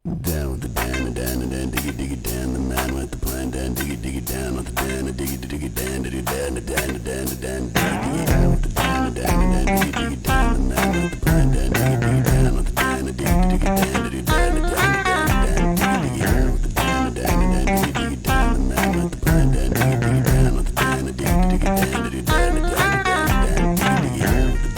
Down with the dan, dan, diggy dan, the man with the plan, dan, diggy down with the dan, diggy dan, dan, dan, diggy down with the dan, diggy dan, the man with the plan, dan, diggy down with the dan, diggy dan, diggy down with the dan, diggy down, the man with the plan, dan, diggy down with the dan, diggy dan, diggy down with the dan, diggy down with the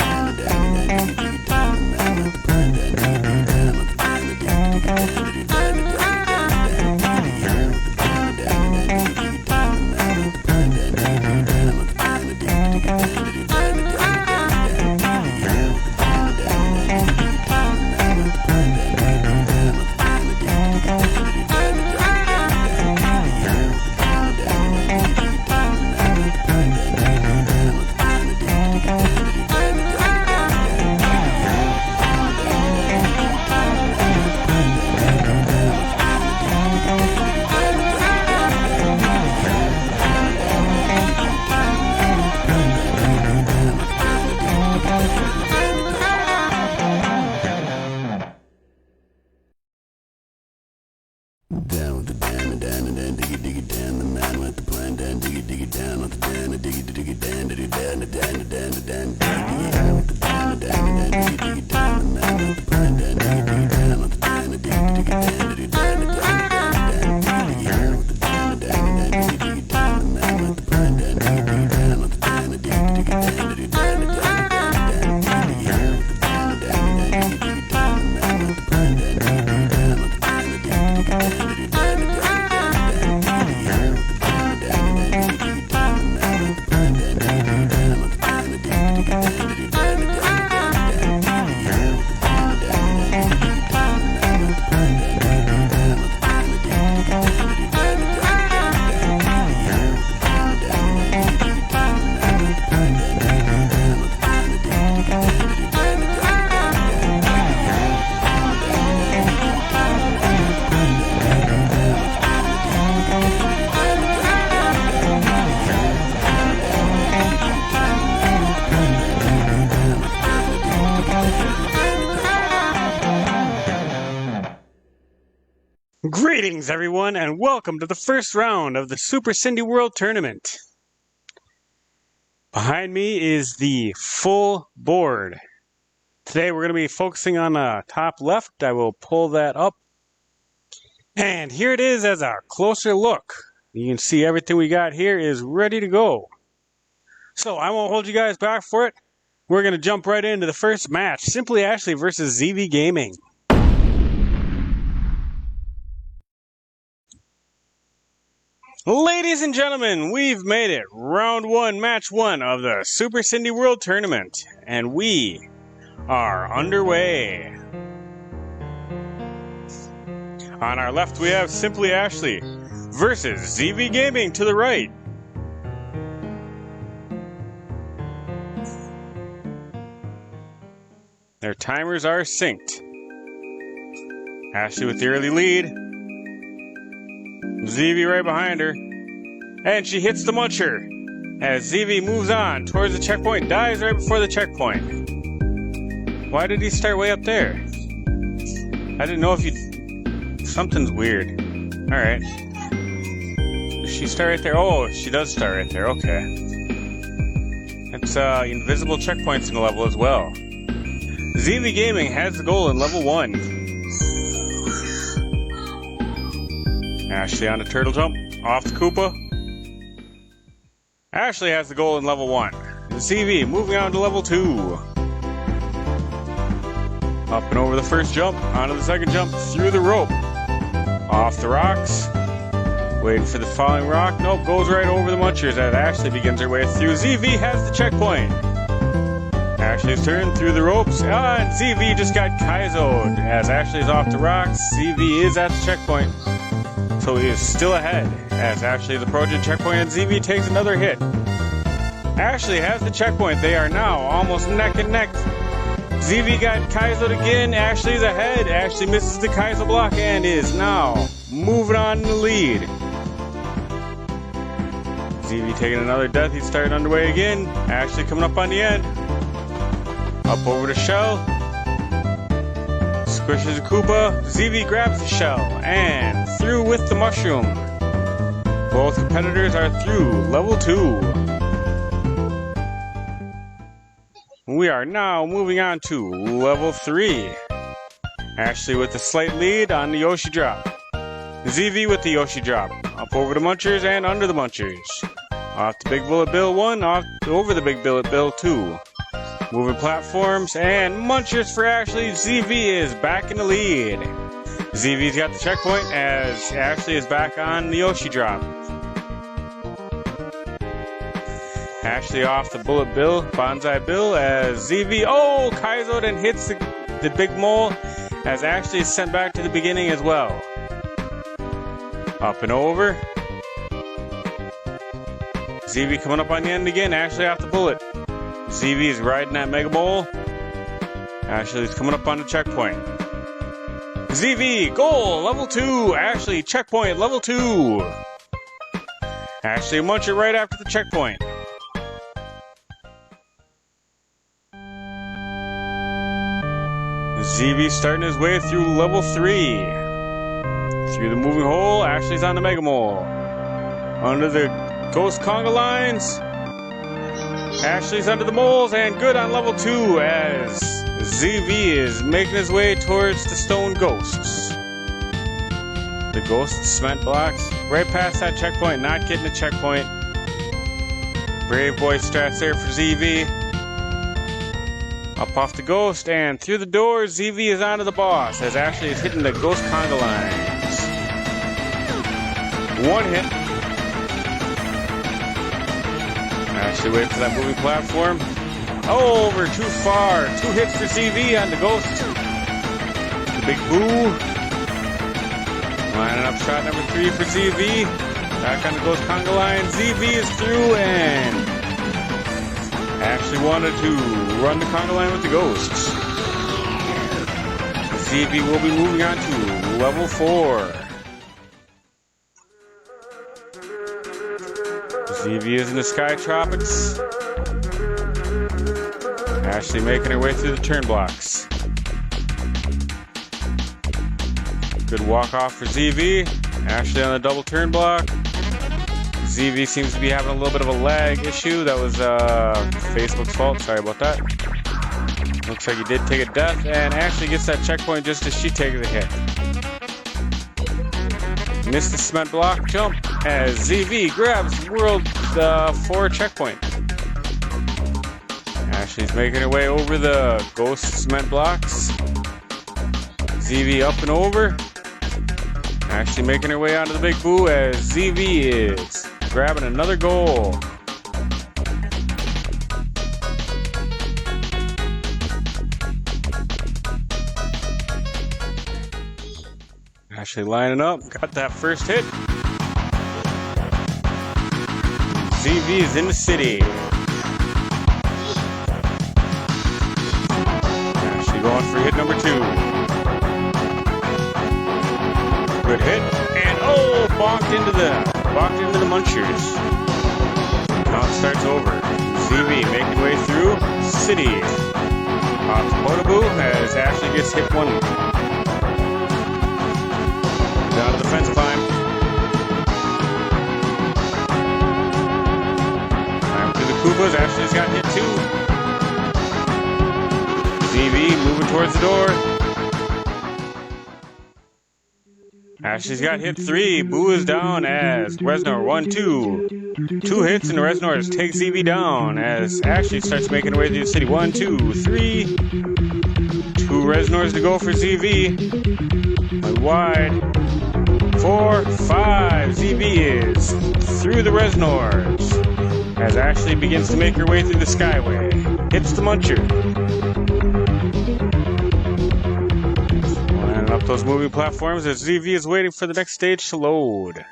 dan, diggy down, the man with the plan, dan, diggy down with the Greetings, everyone, and welcome to the first round of the Super Cindy World Tournament. Behind me is the full board. Today we're going to be focusing on the top left. I will pull that up. And here it is as a closer look. You can see everything we got here is ready to go. So I won't hold you guys back for it. We're going to jump right into the first match. Simply Ashley versus ZV Gaming. Ladies and gentlemen, we've made it. Round 1, match 1 of the Super Cindy World Tournament. And we are underway. On our left, we have Simply Ashley versus ZV Gaming to the right. Their timers are synced. Ashley with the early lead. ZV right behind her. And she hits the muncher. As ZV moves on towards the checkpoint, dies right before the checkpoint. Why did he start way up there? I didn't know if you... Something's weird. Alright. Does she start right there? Oh, she does start right there. Okay. It's invisible checkpoints in the level as well. ZV Gaming has the goal in level 1. Ashley on a turtle jump, off the Koopa. Ashley has the goal in level 1. ZV moving on to level 2. Up and over the first jump, onto the second jump, through the rope. Off the rocks. Waiting for the falling rock. Nope, goes right over the munchers as Ashley begins her way through. ZV has the checkpoint. Ashley's turn through the ropes. And ZV just got Kaizo'd. As Ashley's off the rocks, ZV is at the checkpoint. So he is still ahead as Ashley is approaching checkpoint and ZV takes another hit. Ashley has the checkpoint. They are now almost neck and neck. ZV got Kaizo'd again. Ashley's ahead. Ashley misses the Kaizo block and is now moving on in the lead. ZV taking another death. He's starting underway again. Ashley coming up on the end. Up over to Shell. squishes a Koopa. ZV grabs the shell and through with the mushroom. Both competitors are through level 2. We are now moving on to level 3. Ashley with a slight lead on the Yoshi drop. ZV with the Yoshi drop. Up over the Munchers and under the Munchers. Off the Big Bullet Bill 1, off over the Big Bullet Bill 2. Moving platforms and Munchers for Ashley. ZV is back in the lead. ZV's got the checkpoint as Ashley is back on the Yoshi drop. Ashley off the Bullet Bill, Bonsai Bill as ZV, Kaizo then hits the big mole as Ashley is sent back to the beginning as well. Up and over. ZV coming up on the end again, Ashley off the bullet. ZV is riding that Mega Mole. Ashley's coming up on the checkpoint. ZV, goal, level 2. Ashley, checkpoint, level 2. Ashley Muncher right after the checkpoint. ZV starting his way through level 3. Through the moving hole, Ashley's on the Mega Mole. Under the Ghost Conga lines, Ashley's under the moles and good on level 2 as ZV is making his way towards the stone ghosts. The ghost cement blocks right past that checkpoint, not getting a checkpoint. Brave boy strats there for ZV. Up off the ghost and through the door, ZV is onto the boss as Ashley is hitting the Ghost Conga lines. One hit. Ashley wait for that moving platform. Over too far. 2 hits for ZV on the ghost. The big boo. Lining up shot number 3 for ZV. Back on the Ghost Conga line. ZV is through and Ashley wanted to run the Conga line with the ghosts. ZV will be moving on to level 4. ZV is in the Sky Tropics. Ashley making her way through the turn blocks. Good walk off for ZV. Ashley on the double turn block. ZV seems to be having a little bit of a lag issue. That was Facebook's fault. Sorry about that. Looks like he did take a death, and Ashley gets that checkpoint just as she takes a hit. Missed the cement block jump as ZV grabs World 4 checkpoint. Ashley's making her way over the ghost cement blocks. ZV up and over. Ashley making her way onto the big boo as ZV is grabbing another goal. Ashley lining up, got that first hit. ZV is in the city. Ashley going for hit number 2. Good hit, and bonked into the Munchers. Count starts over. ZV making way through city. Off to Motaboo as Ashley gets hit 1. Down to the fence climb. Climb through the Koopas. Ashley's got hit 2. ZV moving towards the door. Ashley's got hit 3. Boo is down as Reznor 1, 2. 2 hits and Reznor takes ZV down as Ashley starts making her way through the city. 1, 2, 3. 2 Reznors to go for ZV. Went wide. 4, 5. ZV is through the Reznors as Ashley begins to make her way through the Skyway. Hits the Muncher. Lining up those moving platforms as ZV is waiting for the next stage to load.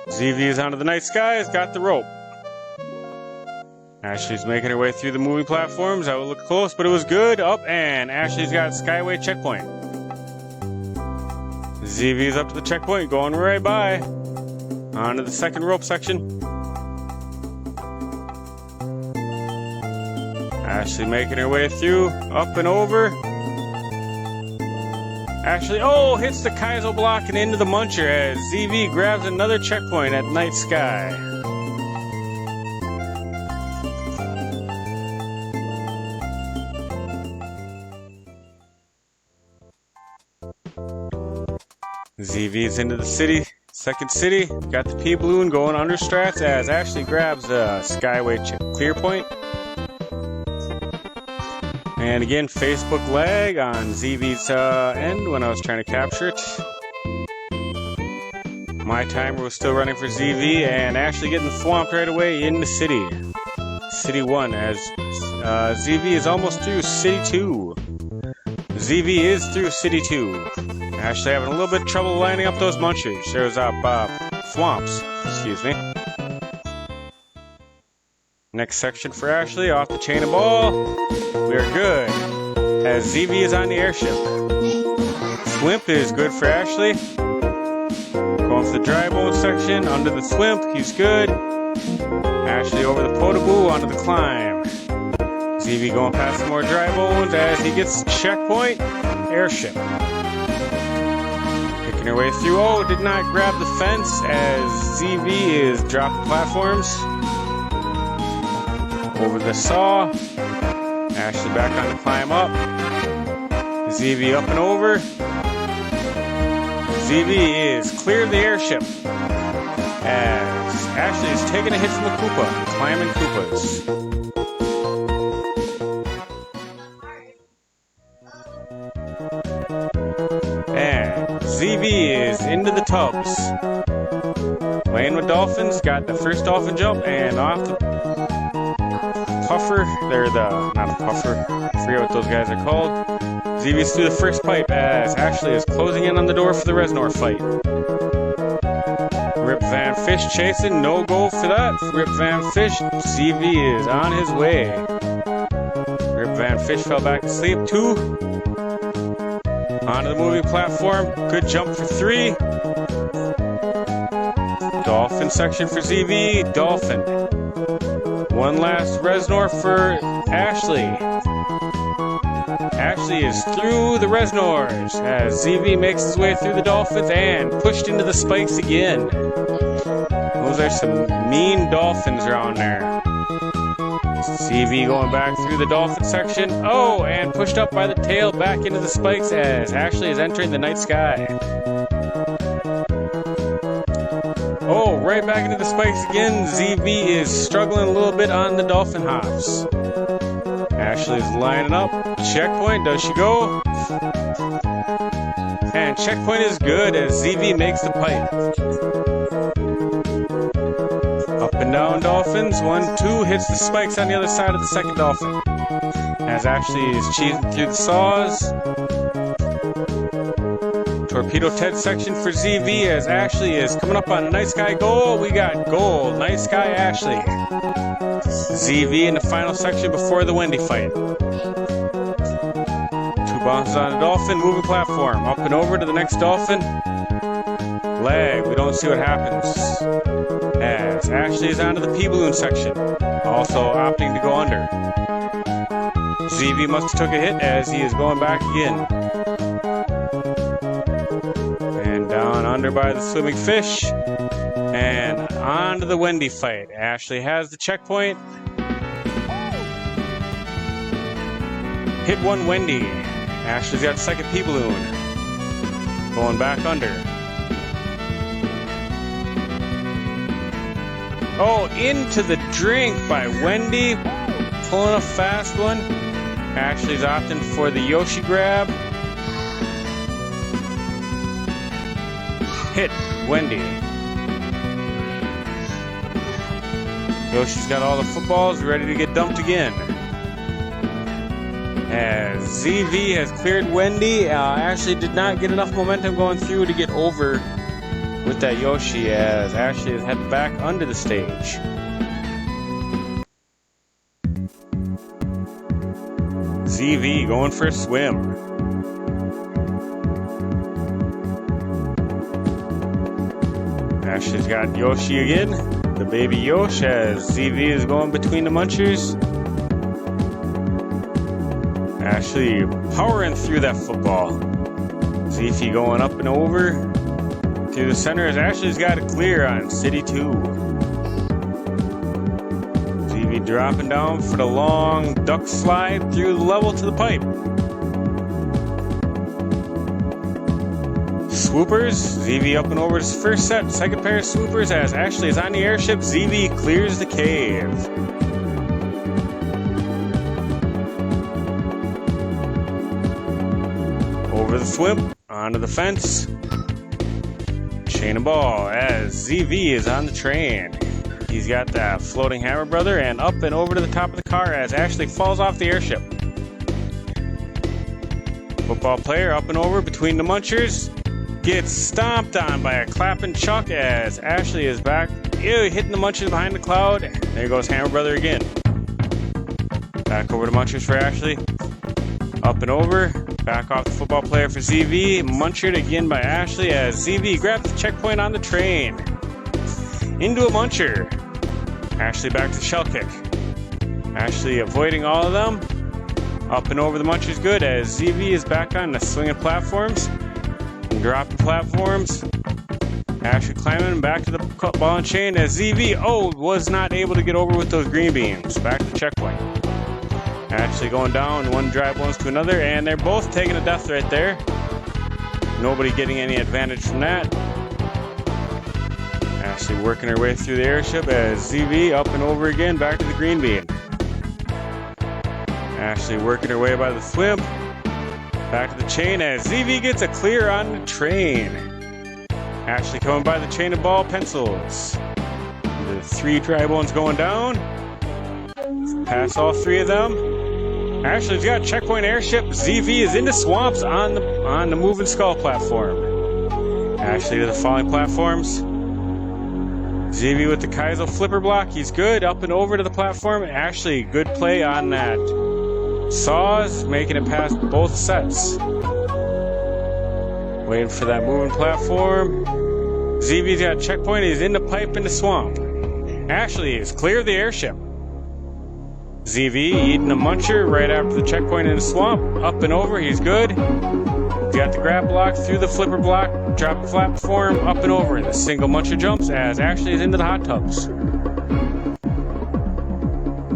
ZV is onto the night sky, has got the rope. Ashley's making her way through the moving platforms. That would look close, but it was good. Up, and Ashley's got Skyway checkpoint. ZV is up to the checkpoint, going right by. Onto the second rope section. Ashley making her way through, up and over. Ashley, hits the Kaizo block and into the muncher as ZV grabs another checkpoint at Night Sky. ZV's into the city, second city, got the P-Balloon going under strats as Ashley grabs the Skyway clear point. And again, Facebook lag on ZV's end when I was trying to capture it. My timer was still running for ZV, and Ashley getting swamped right away in the city. City 1, as ZV is almost through City 2. ZV is through City 2. Ashley having a little bit of trouble lining up those munchers. There's swamps, excuse me. Next section for Ashley, off the chain of ball. We are good, as ZV is on the airship. Swimp is good for Ashley. Going for the dry bone section, under the swimp, he's good. Ashley over the potable, onto the climb. ZV going past some more dry bones as he gets checkpoint, airship. Picking her way through, did not grab the fence as ZV is dropping platforms. Over the saw. Ashley back on the climb up. ZV up and over. ZV is clear of the airship as Ashley is taking a hit from the Koopa, climbing Koopas. And ZV is into the tubs. Playing with dolphins, got the first dolphin jump and off the puffer. They're not a puffer, I forget what those guys are called. ZV's through the first pipe as Ashley is closing in on the door for the Reznor fight. Rip Van Fish chasing, no go for that. Rip Van Fish, ZV is on his way. Rip Van Fish fell back asleep, 2. Onto the moving platform, good jump for 3. Dolphin section for ZV, dolphin. One last Reznor for Ashley. Ashley is through the Reznors as ZV makes his way through the dolphins and pushed into the spikes again. Those are some mean dolphins around there. ZV going back through the dolphin section. And pushed up by the tail back into the spikes as Ashley is entering the night sky. Right back into the spikes again. ZV is struggling a little bit on the dolphin hops. Ashley's lining up. Checkpoint, does she go? And checkpoint is good as ZV makes the pipe. Up and down dolphins. 1, 2, hits the spikes on the other side of the second dolphin. As Ashley is cheesing through the saws. Torpedo Ted section for ZV as Ashley is coming up on a Night Sky goal. We got goal, Night Sky Ashley. ZV in the final section before the Wendy fight. 2 bounces on a dolphin, moving platform. Up and over to the next dolphin. Lag, we don't see what happens. As Ashley is onto the P-Balloon section. Also opting to go under. ZV must have took a hit as he is going back again. Down under by the swimming fish, and on to the Wendy fight. Ashley has the checkpoint. Hit 1 Wendy. Ashley's got second P-Balloon. Going back under. Into the drink by Wendy. Pulling a fast one. Ashley's opting for the Yoshi grab. Hit Wendy. Yoshi's got all the footballs ready to get dumped again. As ZV has cleared Wendy, Ashley did not get enough momentum going through to get over with that Yoshi as Ashley has headed back under the stage. ZV going for a swim. Ashley's got Yoshi again, the baby Yoshi, as ZV is going between the munchers. Ashley powering through that football. ZV ZV going up and over to the center as Ashley's got it clear on City 2. ZV dropping down for the long duck slide through the level to the pipe. Swoopers, ZV up and over his first set. Second pair of swoopers as Ashley is on the airship. ZV clears the cave. Over the swim, onto the fence. Chain and ball as ZV is on the train. He's got that floating hammer brother and up and over to the top of the car as Ashley falls off the airship. Football player up and over between the munchers. Gets stomped on by a clapping Chuck as Ashley is back. Ew, hitting the munchers behind the cloud. There goes hammer brother again. Back over to munchers for Ashley. Up and over. Back off the football player for ZV. Munchered again by Ashley as ZV grabs the checkpoint on the train. Into a muncher. Ashley back to shell kick. Ashley avoiding all of them. Up and over the munchers good as ZV is back on the swinging platforms. And dropping platforms. Ashley climbing back to the ball and chain as ZV was not able to get over with those green beans. Back to the checkpoint. Ashley going down, one drive once to another, and they're both taking a death right there. Nobody getting any advantage from that. Ashley working her way through the airship as ZV up and over again, back to the green bean. Ashley working her way by the swim. Back to the chain as ZV gets a clear on the train. Ashley coming by the chain of ball pencils. The three dry bones going down. Pass all three of them. Ashley's got checkpoint airship. ZV is into swamps on the moving skull platform. Ashley to the falling platforms. ZV with the Kaizo flipper block. He's good. Up and over to the platform. Ashley, good play on that. Saws, making it past both sets. Waiting for that moving platform. ZV's got checkpoint. He's in the pipe in the swamp. Ashley is clear of the airship. ZV eating a muncher right after the checkpoint in the swamp. Up and over, he's good. He's got the grab block through the flipper block. Drop the platform, up and over in the single muncher jumps as Ashley is into the hot tubs.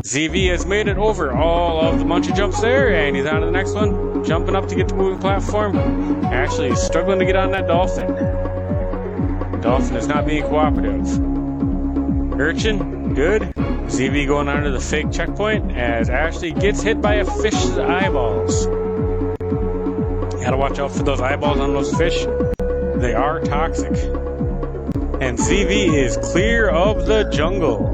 ZV has made it over all of the muncher jumps there, and he's on to the next one. Jumping up to get the moving platform. Ashley is struggling to get on that dolphin. Dolphin is not being cooperative. Urchin, good. ZV going under the fake checkpoint as Ashley gets hit by a fish's eyeballs. You gotta watch out for those eyeballs on those fish. They are toxic. And ZV is clear of the jungle.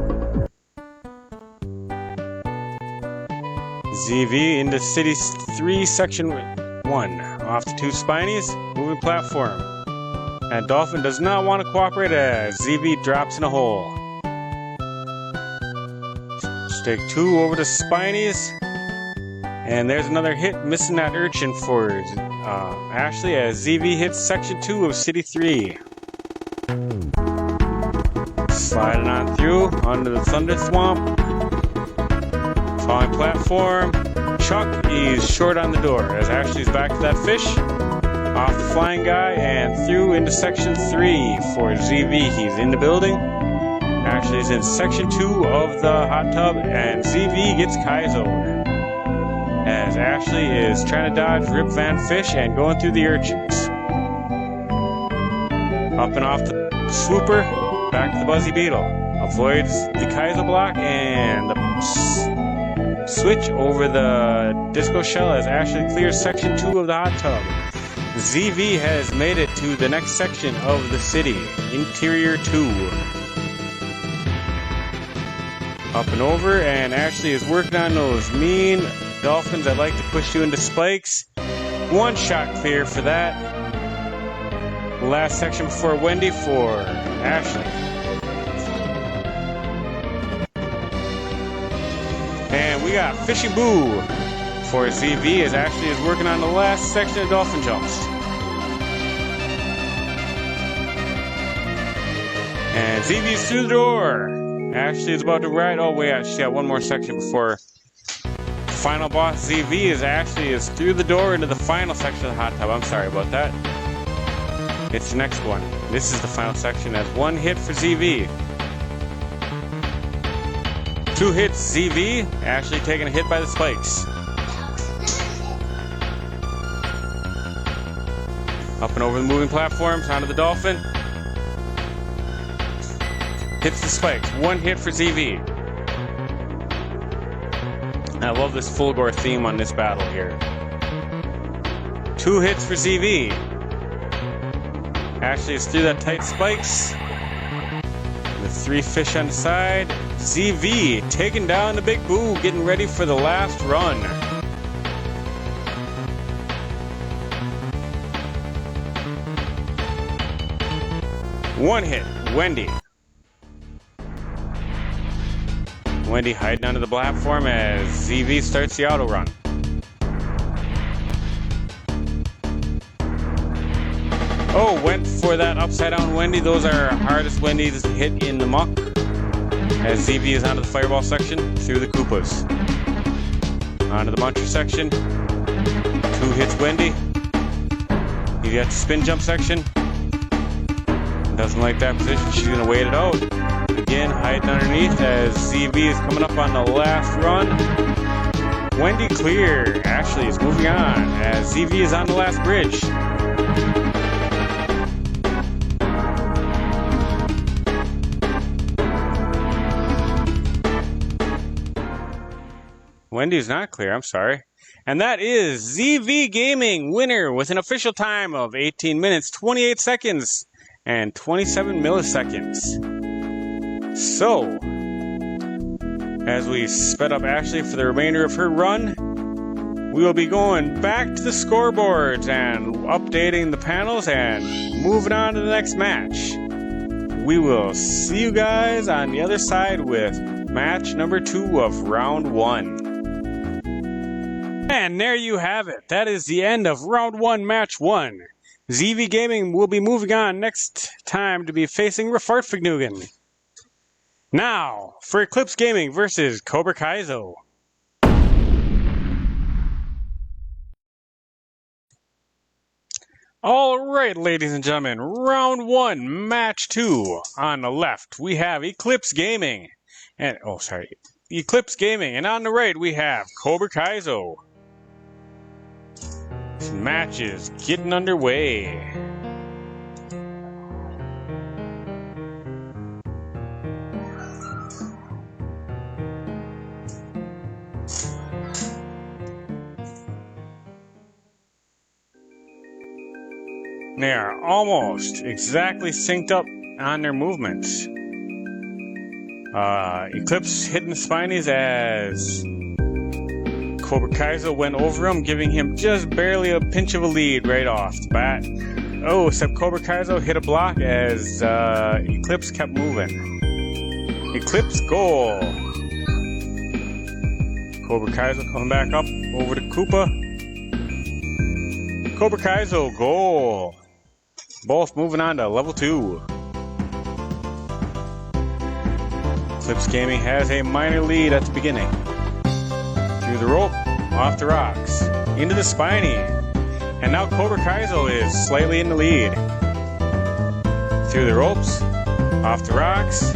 ZV into City 3, Section 1. Off the two spinies, moving platform. And Dolphin does not want to cooperate as ZV drops in a hole. Stick 2 over the spinies. And there's another hit, missing that urchin for Ashley as ZV hits Section 2 of City 3. Sliding on through, onto the Thunder Swamp. Falling platform. Chuck is short on the door as Ashley's back to that fish. Off the flying guy and through into Section 3 for ZV. He's in the building. Ashley's in Section 2 of the hot tub and ZV gets Kaizo. As Ashley is trying to dodge Rip Van Fish and going through the urchins. Up and off the swooper, back to the Buzzy Beetle. Avoids the Kaizo block and the switch over the disco shell as Ashley clears Section 2 of the hot tub. ZV has made it to the next section of the city, Interior 2. Up and over, and Ashley is working on those mean dolphins that like to push you into spikes. One shot clear for that. Last section before Wendy for Ashley. And we got Fishing Boo for ZV as Ashley is working on the last section of dolphin jumps. And ZV's through the door. Ashley is about to ride. Oh, wait, she's got one more section before final boss ZV is Ashley is through the door into the final section of the hot tub. I'm sorry about that. It's the next one. This is the final section as 1 hit for ZV. 2 hits ZV, Ashley taking a hit by the spikes. Up and over the moving platforms, onto the dolphin. Hits the spikes. 1 hit for ZV. I love this full gore theme on this battle here. 2 hits for ZV. Ashley is through that tight spikes. The 3 fish on the side. ZV taking down the Big Boo, getting ready for the last run. One hit, Wendy. Wendy hiding under the platform as ZV starts the auto run. Oh, went for that upside down Wendy. Those are hardest Wendy's to hit in the muck. As ZV is onto the fireball section, through the Koopas. Onto the muncher section. 2 hits Wendy. You got the spin jump section. Doesn't like that position. She's going to wait it out. Again, hiding underneath as ZV is coming up on the last run. Wendy clear. Ashley is moving on as ZV is on the last bridge. Wendy's not clear, I'm sorry. And that is ZV Gaming winner with an official time of 18 minutes, 28 seconds, and 27 milliseconds. So, as we sped up Ashley for the remainder of her run, we will be going back to the scoreboards and updating the panels and moving on to the next match. We will see you guys on the other side with match number 2 of round 1. And there you have it. That is the end of round 1, match 1. ZV Gaming will be moving on next time to be facing Refartfignugan. Now, for Eclipse Gaming versus Cobra Kaizo. Alright, ladies and gentlemen, round 1, match 2. On the left, we have Eclipse Gaming. Eclipse Gaming. And on the right, we have Cobra Kaizo. This match is getting underway. They are almost exactly synced up on their movements. Eclipse hitting the spinies as Cobra Kaizo went over him, giving him just barely a pinch of a lead right off the bat. Oh, except Cobra Kaizo hit a block as Eclipse kept moving. Eclipse goal. Cobra Kaizo coming back up over to Koopa. Cobra Kaizo goal. Both moving on to level 2. Eclipse Gaming has a minor lead at the beginning. Through the rope, off the rocks, into the spiny. And now Cobra Kaizo is slightly in the lead. Through the ropes, off the rocks.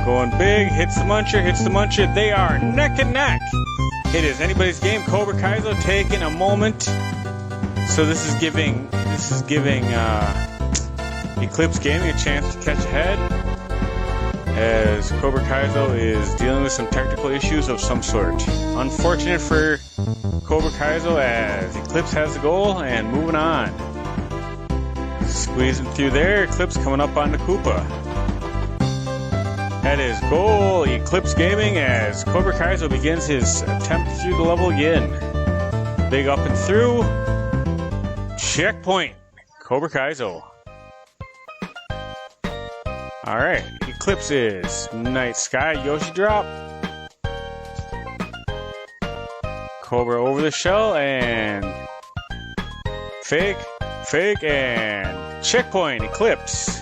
Going big, hits the muncher. They are neck and neck. It is anybody's game. Cobra Kaizo taking a moment. So this is giving Eclipse Gaming a chance to catch ahead, as Cobra Kaizo is dealing with some technical issues of some sort. Unfortunate for Cobra Kaizo as Eclipse has the goal and moving on. Squeezing through there, Eclipse coming up on the Koopa. That is goal, Eclipse Gaming, as Cobra Kaizo begins his attempt through the level again. Big up and through. Checkpoint, Cobra Kaizo. Alright, Eclipse is Night Sky Yoshi drop. Cobra over the shell and fake, and checkpoint, Eclipse.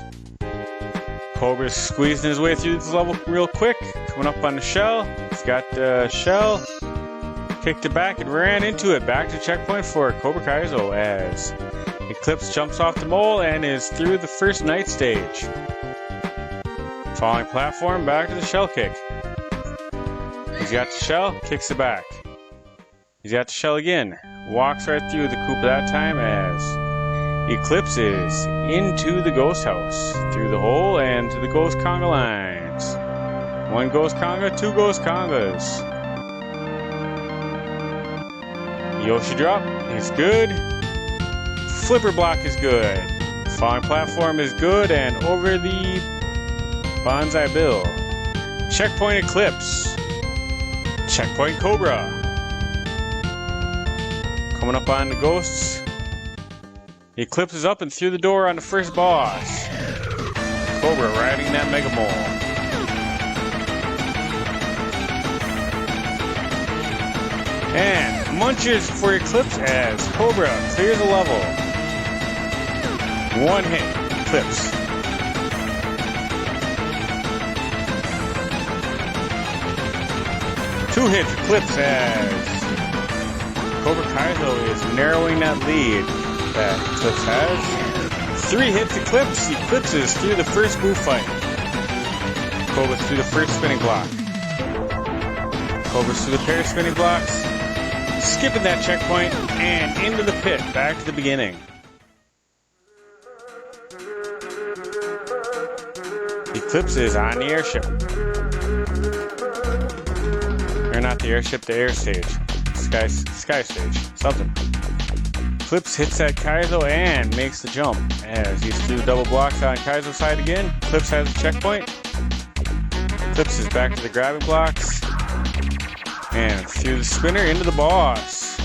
Cobra's squeezing his way through this level real quick. Coming up on the shell. He's got the shell. kicked it back and ran into it. Back to checkpoint for Cobra Kaizo as Eclipse jumps off the mole and is through the first night stage. Falling platform, back to the shell kick. He's got the shell, kicks it back. He's got the shell again. Walks right through the Koopa that time as Eclipse is into the ghost house. Through the hole and to the ghost conga lines. One ghost conga, two ghost congas. Yoshi drop is good. Flipper block is good. Falling platform is good, and over the Bonsai Bill. Checkpoint Eclipse. Checkpoint Cobra. Coming up on the ghosts. Eclipse is up and through the door on the first boss. Cobra riding that Mega Mole. And munches for Eclipse as Cobra clears the level. One hit, Eclipse. Two hits, Eclipse as Cobra Kaizo is narrowing that lead that Eclipse has. Three hits, Eclipse. Eclipse is through the first move fight. Cobra's through the first spinning block. Cobra's through the pair of spinning blocks. Skipping that checkpoint and into the pit. Back to the beginning. Eclipse is on the airship. Or not the airship, the air stage. Sky stage. Something. Eclipse hits that Kaizo and makes the jump. As he's through double blocks on Kaizo's side again. Eclipse has a checkpoint. Eclipse is back to the grabbing blocks. And through the spinner into the boss.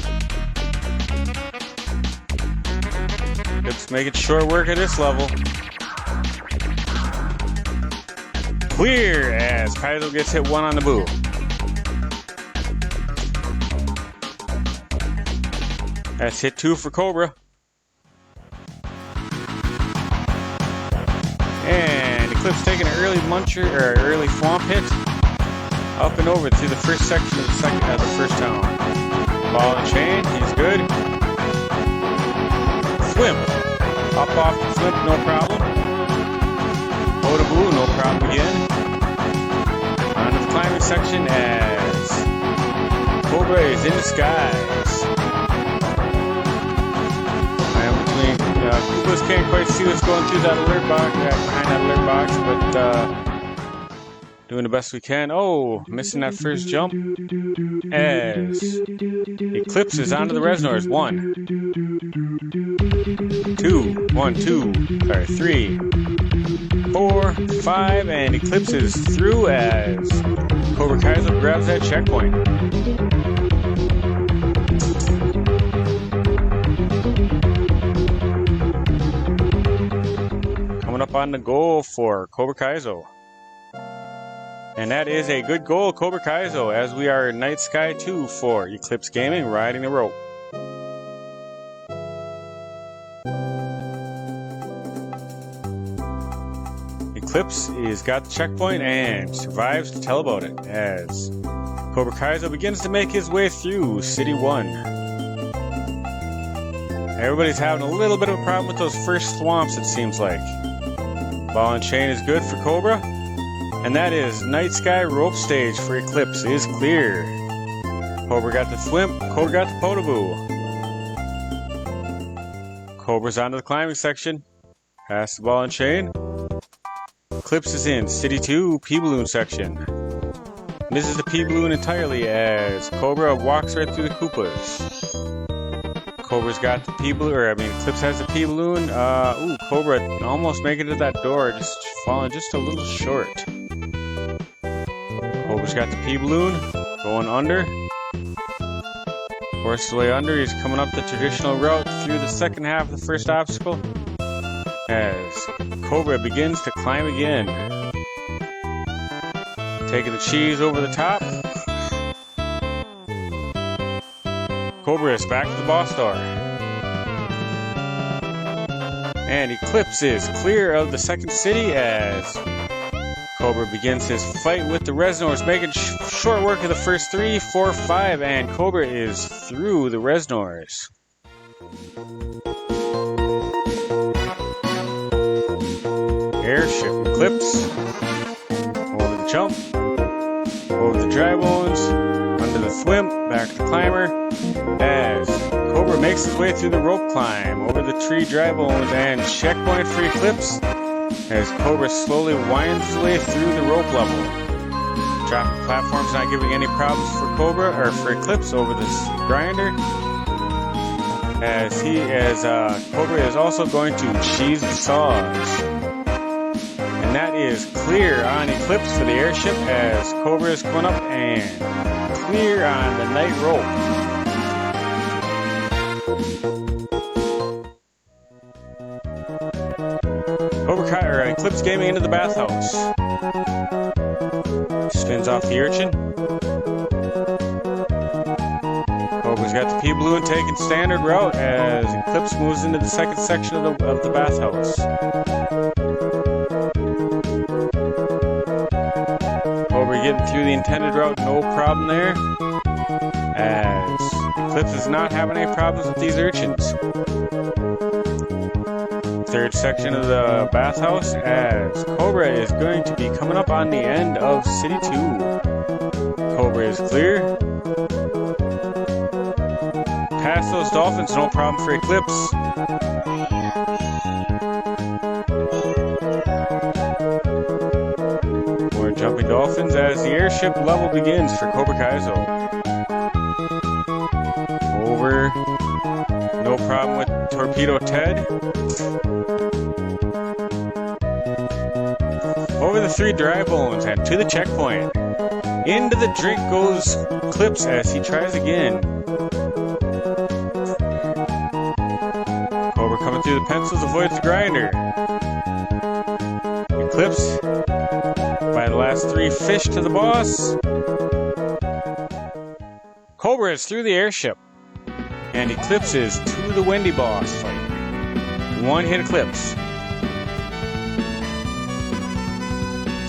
Eclipse making short work of this level. Clear as Kaizo gets hit one on the boo. That's hit two for Cobra. And Eclipse taking an early muncher or early swamp hit. Up and over through the first section of the first town. Ball and chain, he's good. Swim. Up off the flip, no problem. Otaboo, no problem again. On to the climbing section as Cobra is in the skies. And between Koopas can't quite see what's going through that alert box, behind that alert box, but doing the best we can. Oh, missing that first jump. As Eclipse is onto the Resnors. 1, 2, 1, 2, or 3, 4, 5, and Eclipse is through as Cobra Kaizo grabs that checkpoint. Coming up on the goal for Cobra Kaizo. And that is a good goal, Cobra Kaizo, as we are Night Sky 2 for Eclipse Gaming, riding the rope. Eclipse is got the checkpoint and survives to tell about it, as Cobra Kaizo begins to make his way through City 1. Everybody's having a little bit of a problem with those first swamps, it seems like. Ball and chain is good for Cobra. And that is Night Sky Rope Stage for Eclipse is clear. Cobra got the swim, Cobra got the Potaboo. Cobra's onto the climbing section. Pass the ball and chain. Eclipse is in City 2 P-Balloon section. Misses the P-Balloon entirely as Cobra walks right through the Koopas. Cobra's got the P-Balloon, Eclipse has the P-Balloon. Cobra almost making it to that door, just falling just a little short. Cobra's got the P-Balloon, going under. Works the way under, he's coming up the traditional route through the second half of the first obstacle. As Cobra begins to climb again. Taking the cheese over the top. Cobra is back to the boss door. And Eclipse is clear of the second city as Cobra begins his fight with the Resnors, making short work of the first 3, 4, 5, and Cobra is through the Resnors. Airship Eclipse. Over the jump. Over the dry bones. Under the thwimp. Back to the climber. As Cobra makes his way through the rope climb. Over the tree dry bones and checkpoint for Eclipse. As Cobra slowly winds his way through the rope level. Dropping platforms, not giving any problems for Cobra or for Eclipse over this grinder. As Cobra is also going to cheese the saws. And that is clear on Eclipse for the airship as Cobra is coming up and clear on the night rope. Eclipse Gaming into the bathhouse. Spins off the urchin. Cobra's got the P-Blue and taking standard route as Eclipse moves into the second section of the bathhouse. Cobra getting through the intended route, no problem there. As Eclipse is not having any problems with these urchins. Third section of the bathhouse as Cobra is going to be coming up on the end of City 2. Cobra is clear. Past those dolphins, no problem for Eclipse. More jumping dolphins as the airship level begins for Cobra Kaizo. Over. No problem with Torpedo Ted. Over the 3 dry bones and to the checkpoint. Into the drink goes Eclipse as he tries again. Cobra coming through the pencils, avoids the grinder. Eclipse by the last 3 fish to the boss. Cobra is through the airship. And Eclipse is to the Wendy boss fight. 1 hit Eclipse.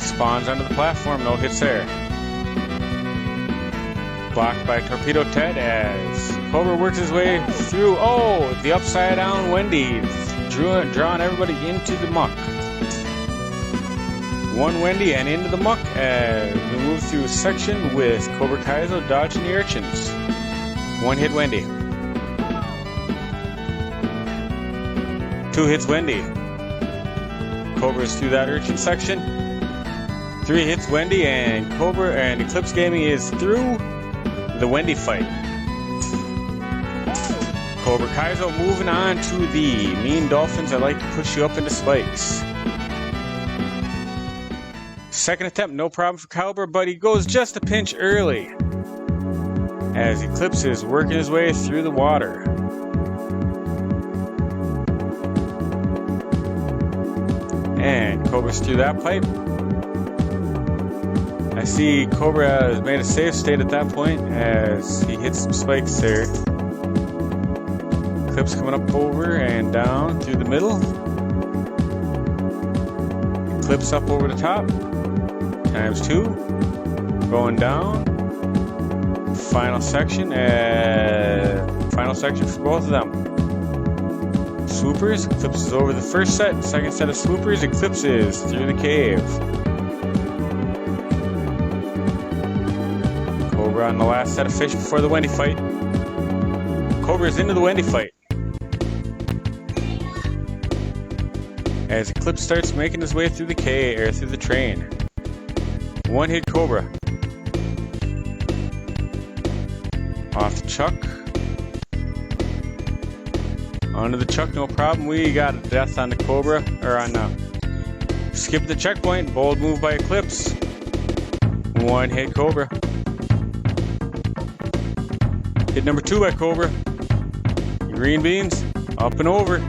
Spawns onto the platform, no hits there. Blocked by Torpedo Ted as Cobra works his way through. Oh, the upside down Wendy. Drawing everybody into the muck. 1 Wendy and into the muck as we move through a section with Cobra Kaizo dodging the urchins. 1 hit Wendy. 2 hits Wendy. Cobra's through that urchin section. 3 hits Wendy and Cobra and Eclipse Gaming is through the Wendy fight. Cobra Kaizo moving on to the mean dolphins that like to push you up into spikes. Second attempt, no problem for Cobra, but he goes just a pinch early as Eclipse is working his way through the water. And Cobra's through that pipe. I see Cobra has made a safe state at that point as he hits some spikes there. Eclipse coming up over and down through the middle. Eclipse up over the top. ×2. Going down. Final section. Final section for both of them. Swoopers. Eclipse is over the first set. Second set of swoopers. Eclipse is through the cave. Cobra on the last set of fish before the Wendy fight. Cobra's into the Wendy fight. As Eclipse starts making his way through the cave or through the train. 1 hit Cobra. Off the chuck. Onto the chuck, no problem. We got a death on the Cobra, or on skip the checkpoint. Bold move by Eclipse. 1 hit Cobra. Hit number 2 by Cobra. Green beans, up and over.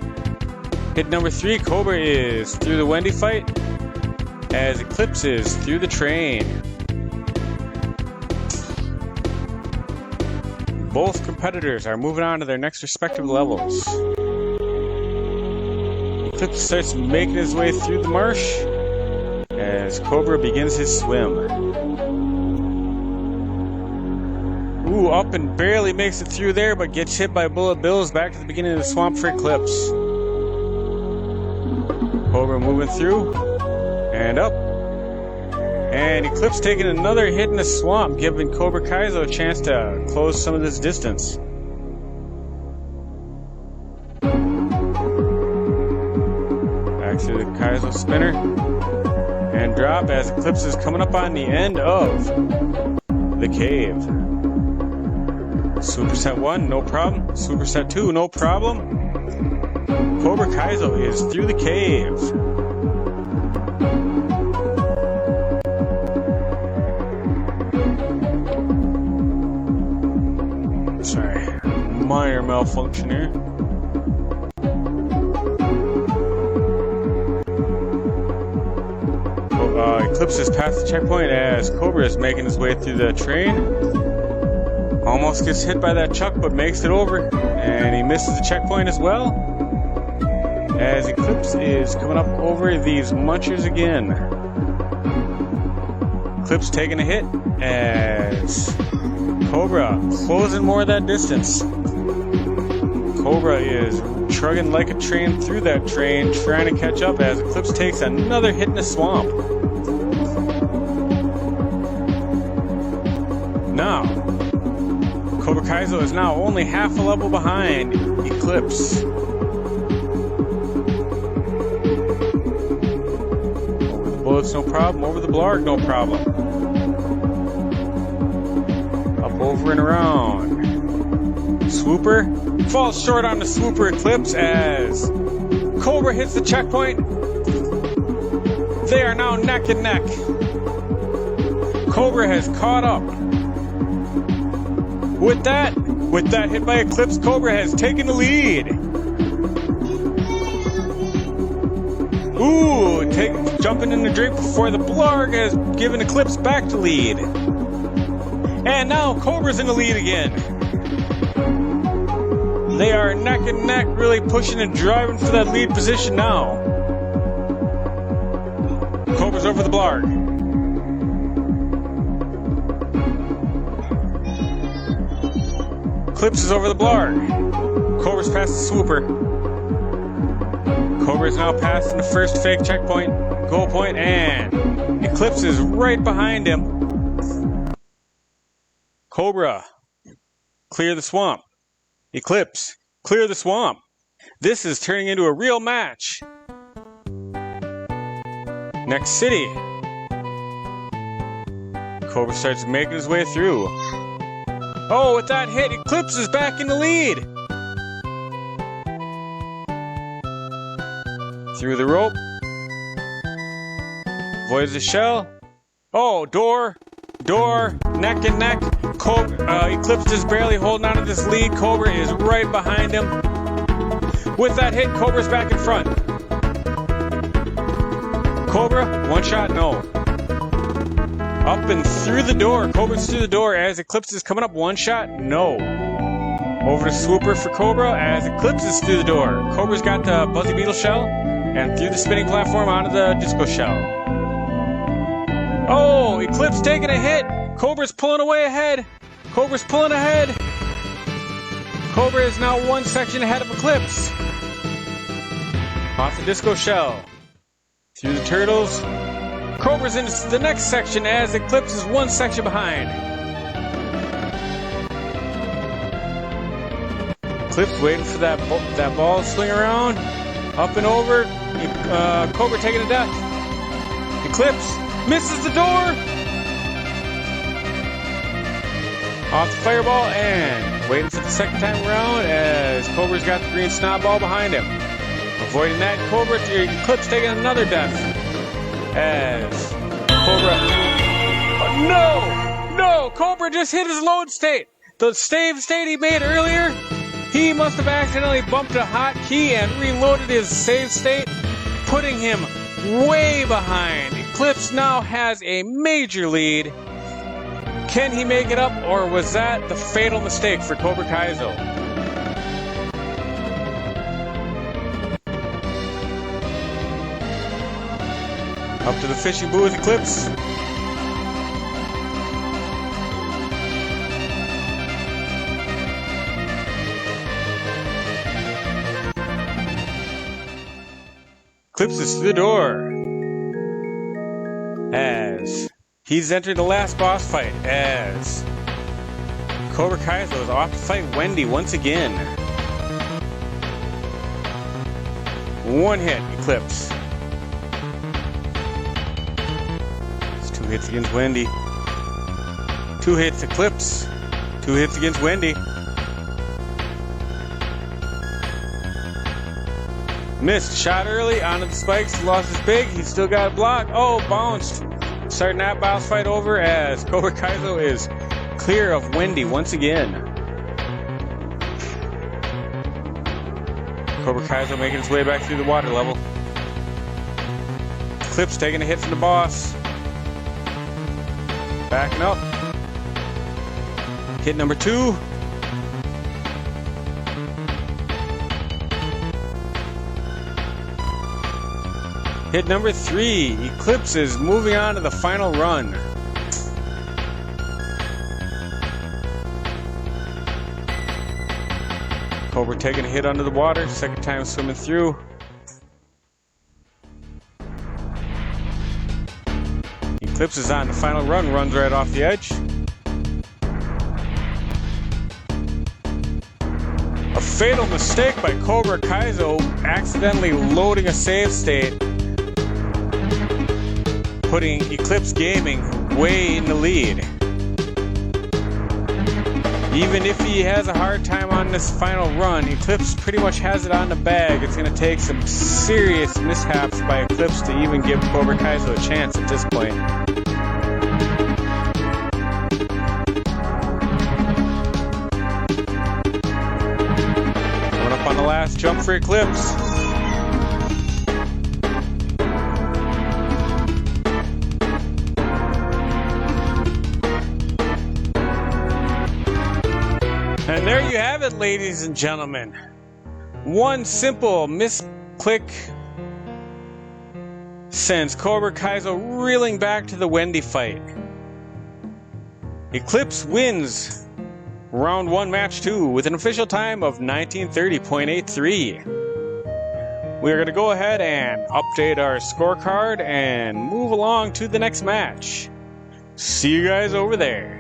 Hit number 3, Cobra is through the Wendy fight. As Eclipse is through the train. Both competitors are moving on to their next respective levels. Eclipse starts making his way through the marsh. as Cobra begins his swim. Ooh, up and barely makes it through there, but gets hit by Bullet Bills back to the beginning of the swamp for Eclipse. Cobra moving through, and up. And Eclipse taking another hit in the swamp, giving Cobra Kaizo a chance to close some of this distance. Back to the Kaizo spinner. And drop as Eclipse is coming up on the end of the cave. Superset 1, no problem. Superset 2, no problem. Cobra Kaizo is through the cave. Sorry, minor malfunction here. Eclipse is past the checkpoint as Cobra is making his way through the train. Almost gets hit by that chuck, but makes it over. And he misses the checkpoint as well, as Eclipse is coming up over these munchers again. Eclipse taking a hit as Cobra closing more of that distance. Cobra is trugging like a train through that train, trying to catch up as Eclipse takes another hit in the swamp. Now, Cobra Kaizo is now only half a level behind Eclipse. Over the bullets, no problem. Over the blarg, no problem. Up, over, and around. Swooper falls short on the swooper Eclipse as Cobra hits the checkpoint. They are now neck and neck. Cobra has caught up. With that hit by Eclipse, Cobra has taken the lead. Ooh, jumping in the drink before the blarg has given Eclipse back to lead. And now Cobra's in the lead again. They are neck and neck, really pushing and driving for that lead position now. Cobra's over the blarg. Eclipse is over the blarg. Cobra's past the swooper. Cobra is now passing the first fake checkpoint, goal point, and Eclipse is right behind him. Cobra, clear the swamp. Eclipse, clear the swamp. This is turning into a real match. Next city. Cobra starts making his way through. Oh, with that hit, Eclipse is back in the lead. Through the rope. Avoids the shell. Oh, door, neck and neck. Eclipse is barely holding on to this lead. Cobra is right behind him. With that hit, Cobra's back in front. Cobra, one shot, no. Up and through the door. Cobra's through the door as Eclipse is coming up. One shot, no. Over to swooper for Cobra as Eclipse is through the door. Cobra's got the Buzzy Beetle shell and through the spinning platform onto the disco shell. Oh, Eclipse taking a hit. Cobra's pulling away ahead. Cobra's pulling ahead. Cobra is now one section ahead of Eclipse. Off the disco shell. Through the turtles. Cobra's in the next section as Eclipse is one section behind. Eclipse waiting for that ball to swing around. Up and over. Cobra taking a death. Eclipse misses the door. Off the fireball and waiting for the second time around as Cobra's got the green snot ball behind him. Avoiding that, Eclipse taking another death. As Cobra... Oh, no! Cobra just hit his load state. The save state he made earlier, he must have accidentally bumped a hotkey and reloaded his save state, putting him way behind. Eclipse now has a major lead. Can he make it up, or was that the fatal mistake for Cobra Kaizo? Up to the fishing booth, Eclipse. Eclipse is through the door. As he's entered the last boss fight, as Cobra Kaizo is off to fight Wendy once again. One hit, Eclipse. It's 2 hits against Wendy. 2 hits, Eclipse. 2 hits against Wendy. Missed. Shot early. Onto the spikes. Lost his big. He's still got a block. Oh, bounced. Starting that boss fight over as Cobra Kaizo is clear of Wendy once again. Cobra Kaizo making its way back through the water level. Eclipse taking a hit from the boss. Backing up. Hit number 2. Hit number 3. Eclipse is moving on to the final run. Cobra taking a hit under the water. Second time swimming through. Eclipse is on the final run. Runs right off the edge. A fatal mistake by Cobra Kaizo, accidentally loading a save state, putting Eclipse Gaming way in the lead. Even if he has a hard time on this final run, Eclipse pretty much has it on the bag. It's going to take some serious mishaps by Eclipse to even give Cobra Kaizo a chance at this point. Coming up on the last jump for Eclipse. And there you have it, ladies and gentlemen. One simple misclick sends Cobra Kaizo reeling back to the Wendy fight. Eclipse wins round 1, match 2 with an official time of 1930.83. We're going to go ahead and update our scorecard and move along to the next match. See you guys over there.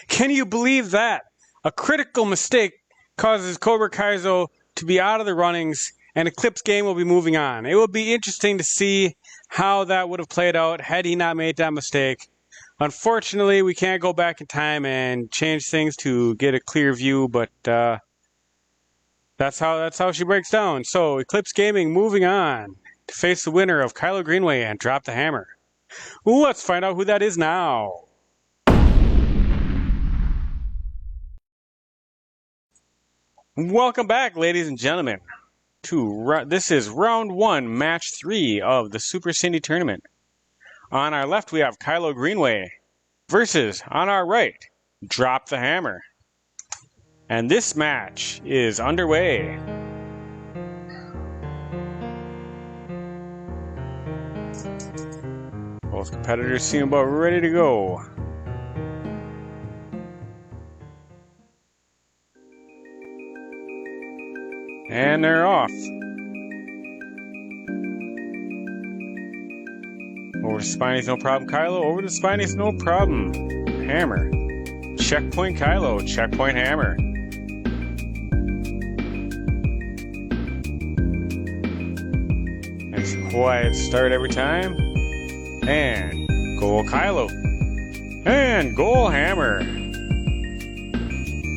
Can you believe that? A critical mistake causes Cobra Kaizo to be out of the runnings, and Eclipse Game will be moving on. It will be interesting to see how that would have played out had he not made that mistake. Unfortunately, we can't go back in time and change things to get a clear view, but that's how she breaks down. So, Eclipse Gaming moving on to face the winner of Kylo Greenway and Drop the Hammer. Let's find out who that is now. Welcome back, ladies and gentlemen, to this is round 1, match 3 of the Super Cindy tournament. On our left, we have Kylo Greenway versus, on our right, Drop the Hammer. And this match is underway. Both competitors seem about ready to go. And they're off. Over to Spiney's no problem, Kylo. Over to Spiney's no problem, Hammer. Checkpoint Kylo, checkpoint Hammer. Nice and quiet start every time. And goal Kylo. And goal Hammer.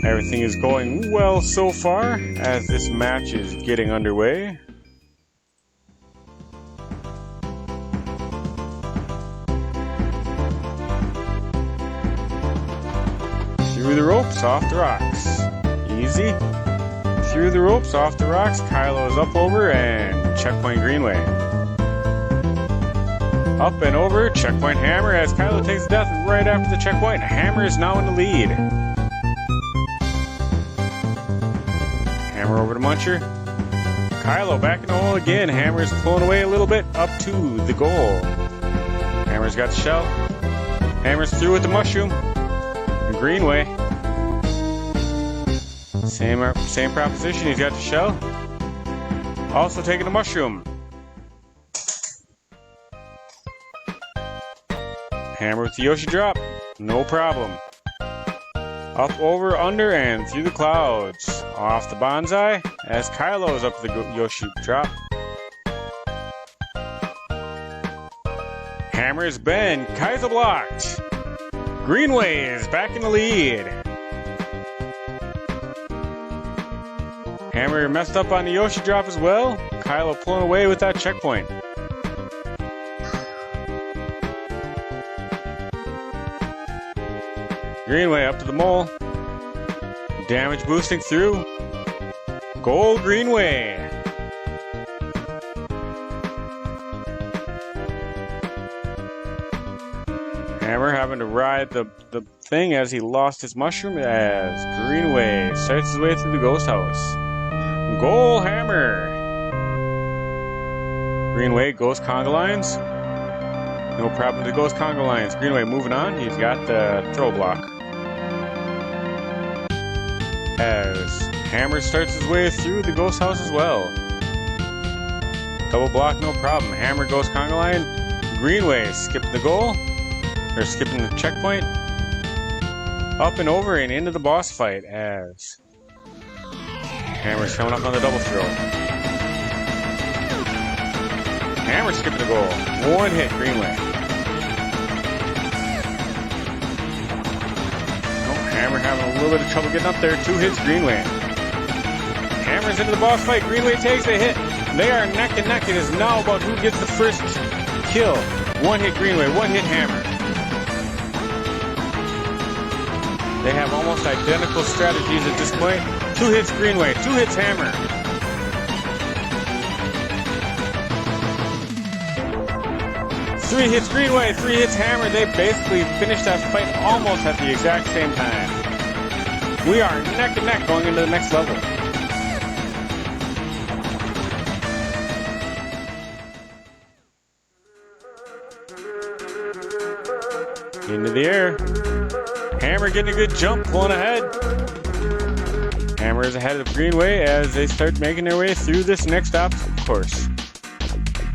Everything is going well so far as this match is getting underway. Through the ropes, off the rocks. Easy. Through the ropes, off the rocks. Kylo is up over and checkpoint Greenway. Up and over, checkpoint Hammer as Kylo takes death right after the checkpoint. Hammer is now in the lead. Hammer over to Muncher. Kylo back in the hole again. Hammer's pulling away a little bit up to the goal. Hammer's got the shell. Hammer's through with the mushroom. Greenway. Same proposition. He's got the shell. Also taking the mushroom. Hammer with the Yoshi drop. No problem. Up, over, under, and through the clouds. Off the bonsai as Kylo's up the Yoshi drop. Hammer has been Kaizo blocked. Greenway is back in the lead. Hammer messed up on the Yoshi drop as well. Kylo pulling away with that checkpoint. Greenway up to the mole. Damage boosting through. Goal Greenway. Hammer having to ride the thing as he lost his mushroom as Greenway starts his way through the ghost house. Goal Hammer. Greenway ghost conga lines. No problem to ghost conga lines. Greenway moving on. He's got the throw block. As Hammer starts his way through the ghost house as well. Double block, no problem. Hammer ghost conga line. Greenway skipping the goal. Or skipping the checkpoint. Up and over and into the boss fight as Hammer's coming up on the double throw. Hammer skipping the goal. One hit, Greenway. Hammer having a little bit of trouble getting up there. 2 hits, Greenway. Hammer's into the boss fight. Greenway takes a hit. They are neck and neck. It is now about who gets the first kill. 1 hit, Greenway. 1 hit, Hammer. They have almost identical strategies at this point. 2 hits, Greenway. 2 hits, Hammer. Three hits, Greenway. 3 hits, Hammer. They basically finished that fight almost at the exact same time. We are neck and neck going into the next level. Into the air. Hammer getting a good jump, pulling ahead. Hammer is ahead of Greenway as they start making their way through this next obstacle course.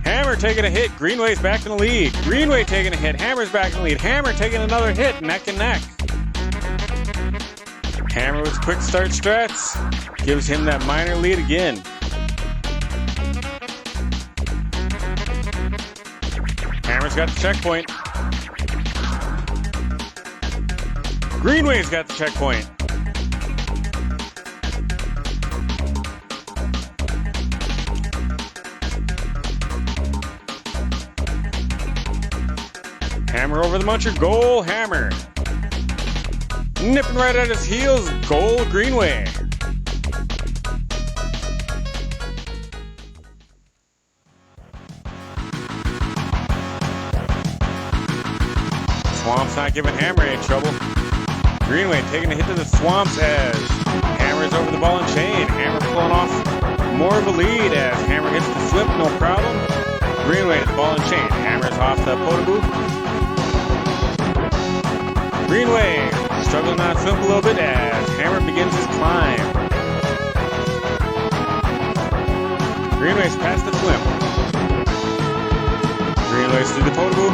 Hammer taking a hit. Greenway's back in the lead. Greenway taking a hit. Hammer's back in the lead. Hammer taking another hit. Neck and neck. Hammer with quick start strats. Gives him that minor lead again. Hammer's got the checkpoint. Greenway's got the checkpoint. Hammer over the muncher. Goal Hammer. Nipping right at his heels. Goal Greenway. Swamp's not giving Hammer any trouble. Greenway taking a hit to the swamps as Hammer's over the ball and chain. Hammer pulling off more of a lead as Hammer hits the flip, no problem. Greenway to the ball and chain. Hammer's off the potable. Greenway struggling on flip a little bit as Hammer begins his climb. Greenway's past the flip. Greenway's through the potable.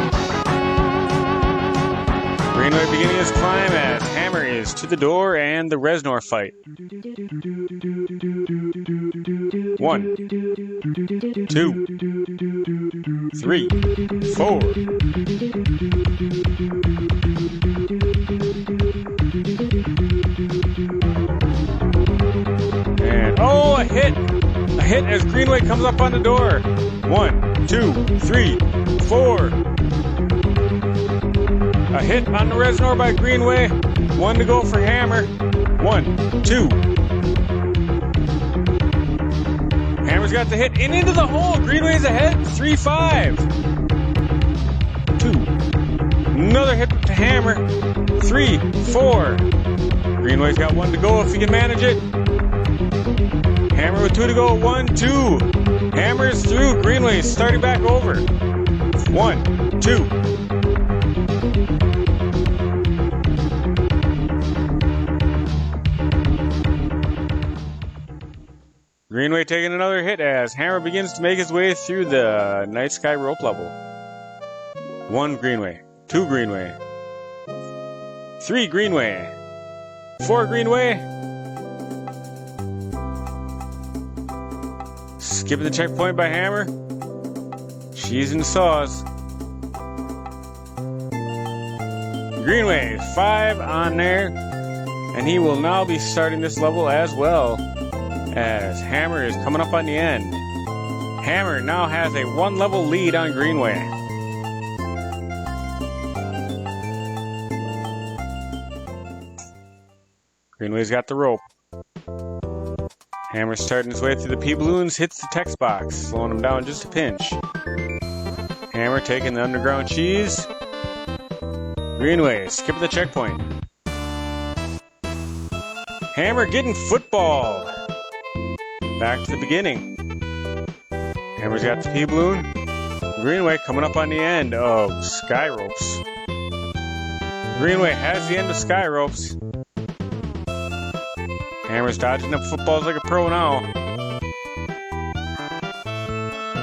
Greenway beginning his climb as Hammer is to the door and the Reznor fight. 1, 2, 3, 4. And oh, a hit! A hit as Greenway comes up on the door. 1, 2, 3, 4. A hit on the Reznor by Greenway. 1 to go for Hammer. 1, 2. Hammer's got the hit and into the hole. Greenway's ahead. 3-5. 2. Another hit to Hammer. 3-4. Greenway's got 1 to go if he can manage it. Hammer with 2 to go. 1, 2. Hammers through. Greenway starting back over. 1, 2. Greenway taking another hit as Hammer begins to make his way through the night sky rope level. 1 Greenway, 2 Greenway, 3 Greenway, 4 Greenway. Skipping the checkpoint by Hammer. Cheese and saws. Greenway, 5 on there. And he will now be starting this level as well, as Hammer is coming up on the end. Hammer now has a 1 level lead on Greenway. Greenway's got the rope. Hammer starting his way through the P-balloons, hits the text box, slowing him down just a pinch. Hammer taking the underground cheese. Greenway skipping the checkpoint. Hammer getting football. Back to the beginning. Hammer's got the P-balloon. Greenway coming up on the end of sky ropes. Greenway has the end of sky ropes. Hammer's dodging up footballs like a pro now.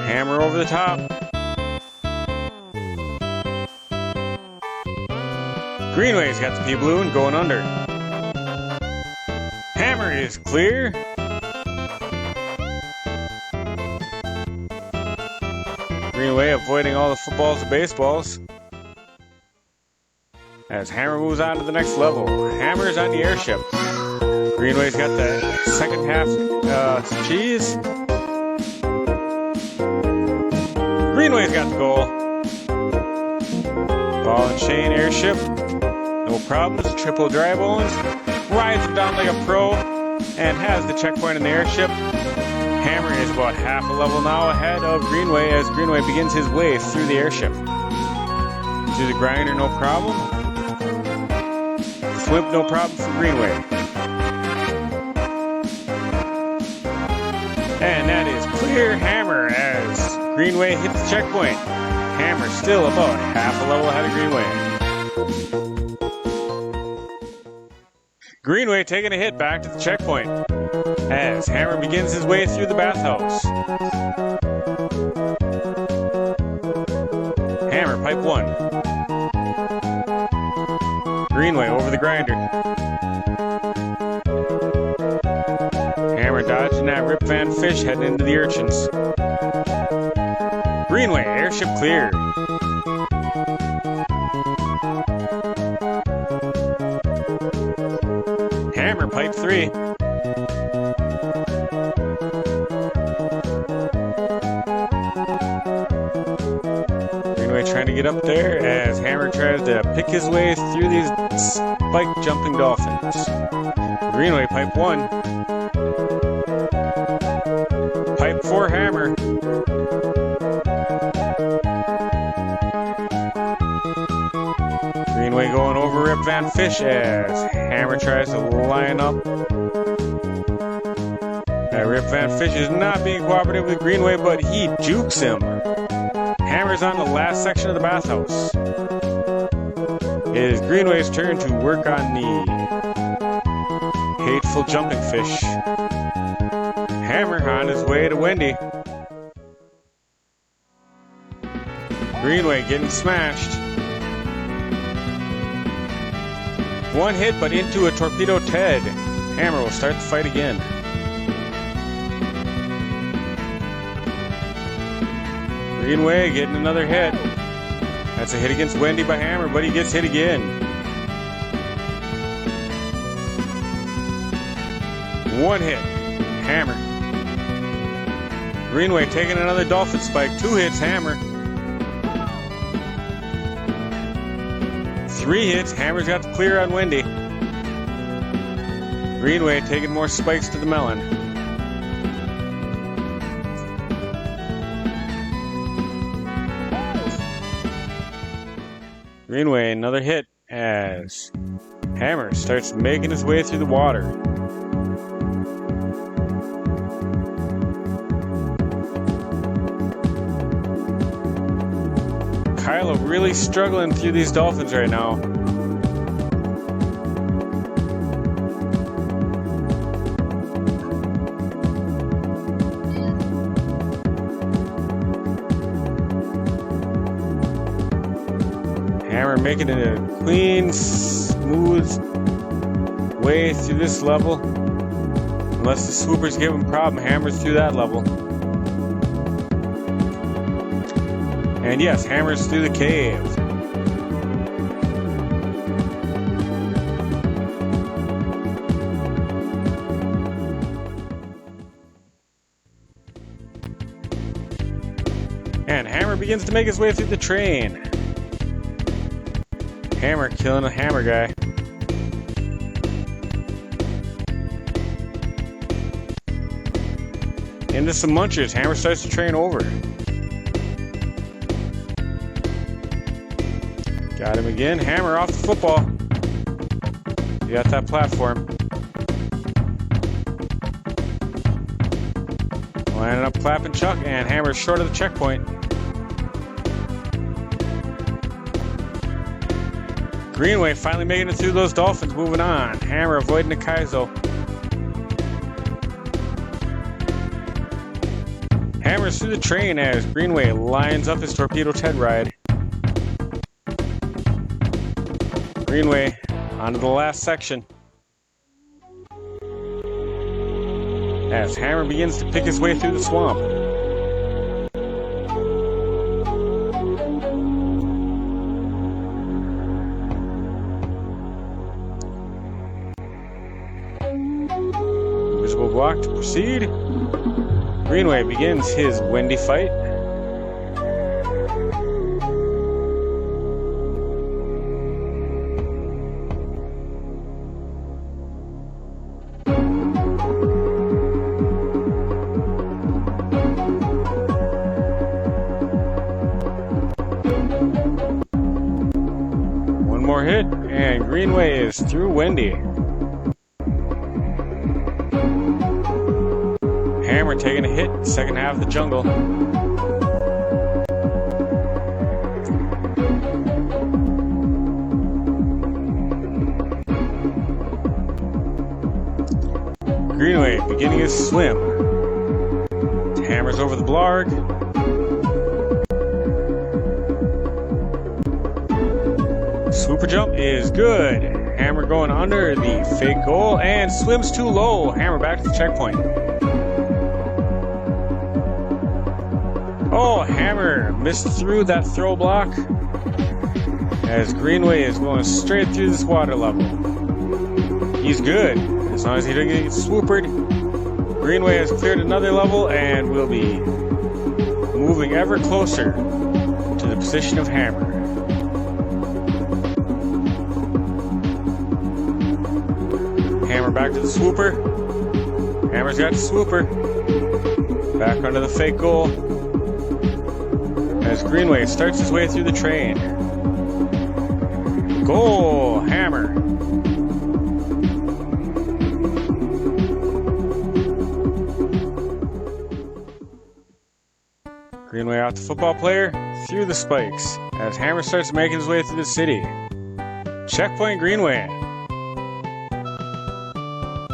Hammer over the top. Greenway's got the P-balloon going under. Hammer is clear. Greenway avoiding all the footballs and baseballs. As Hammer moves on to the next level. Hammer's on the airship. Greenway's got the second half cheese. Greenway's got the goal. Ball and chain airship. No problems. Triple dry bones. Rides it down like a pro. And has the checkpoint in the airship. Hammer is about half a level now ahead of Greenway as Greenway begins his way through the airship. Through the grinder, no problem. Swimp, no problem for Greenway. And that is clear Hammer as Greenway hits the checkpoint. Hammer still about half a level ahead of Greenway. Greenway taking a hit back to the checkpoint as Hammer begins his way through the bathhouse. Hammer, pipe 1. Greenway over the grinder. Hammer dodging that Rip Van Fish heading into the urchins. Greenway, airship clear. Hammer, pipe 3. Greenway trying to get up there as Hammer tries to pick his way through these spike jumping dolphins. Greenway, pipe 1. Pipe 4, Hammer. Greenway going over Rip Van Fish as Hammer tries to line up. Rip Van Fish is not being cooperative with Greenway, but he jukes him. Hammer's on the last section of the bathhouse. It is Greenway's turn to work on the hateful jumping fish. Hammer on his way to Wendy. Greenway getting smashed. One hit, but into a torpedo Ted. Hammer will start the fight again. Greenway getting another hit. That's a hit against Wendy by Hammer, but he gets hit again. One hit. Hammer. Greenway taking another dolphin spike. 2 hits, Hammer. 3 hits. Hammer's got the clear on Wendy. Greenway taking more spikes to the melon. Greenway another hit as Hammer starts making his way through the water. Kylo really struggling through these dolphins right now. Hammer making it a clean, smooth way through this level. Unless the swoopers give him a problem, Hammer's through that level. And yes, Hammer's through the cave. And Hammer begins to make his way through the train. Hammer killing a hammer guy. Into some munchers. Hammer starts to train over. Got him again. Hammer off the football. You got that platform. Lining up Clap and Chuck, and Hammer's short of the checkpoint. Greenway finally making it through those dolphins, moving on. Hammer avoiding the Kaizo. Hammer's through the train as Greenway lines up his torpedo Ted ride. Greenway onto the last section. As Hammer begins to pick his way through the swamp. Invisible block to proceed. Greenway begins his windy fight. One more hit, and Greenway is through windy. Hammer taking a hit, second half of the jungle. Greenway beginning his swim. Hammer's over the blarg. Super jump is good. Hammer going under the fake goal and swims too low. Hammer back to the checkpoint. Oh, Hammer missed through that throw block as Greenway is going straight through this water level. He's good as long as he doesn't get swoopered. Greenway has cleared another level and will be moving ever closer to the position of Hammer. Hammer back to the swooper. Hammer's got the swooper. Back under the fake goal. As Greenway starts his way through the train. Goal! Hammer. Greenway out the football player, through the spikes, as Hammer starts making his way through the city. Checkpoint Greenway.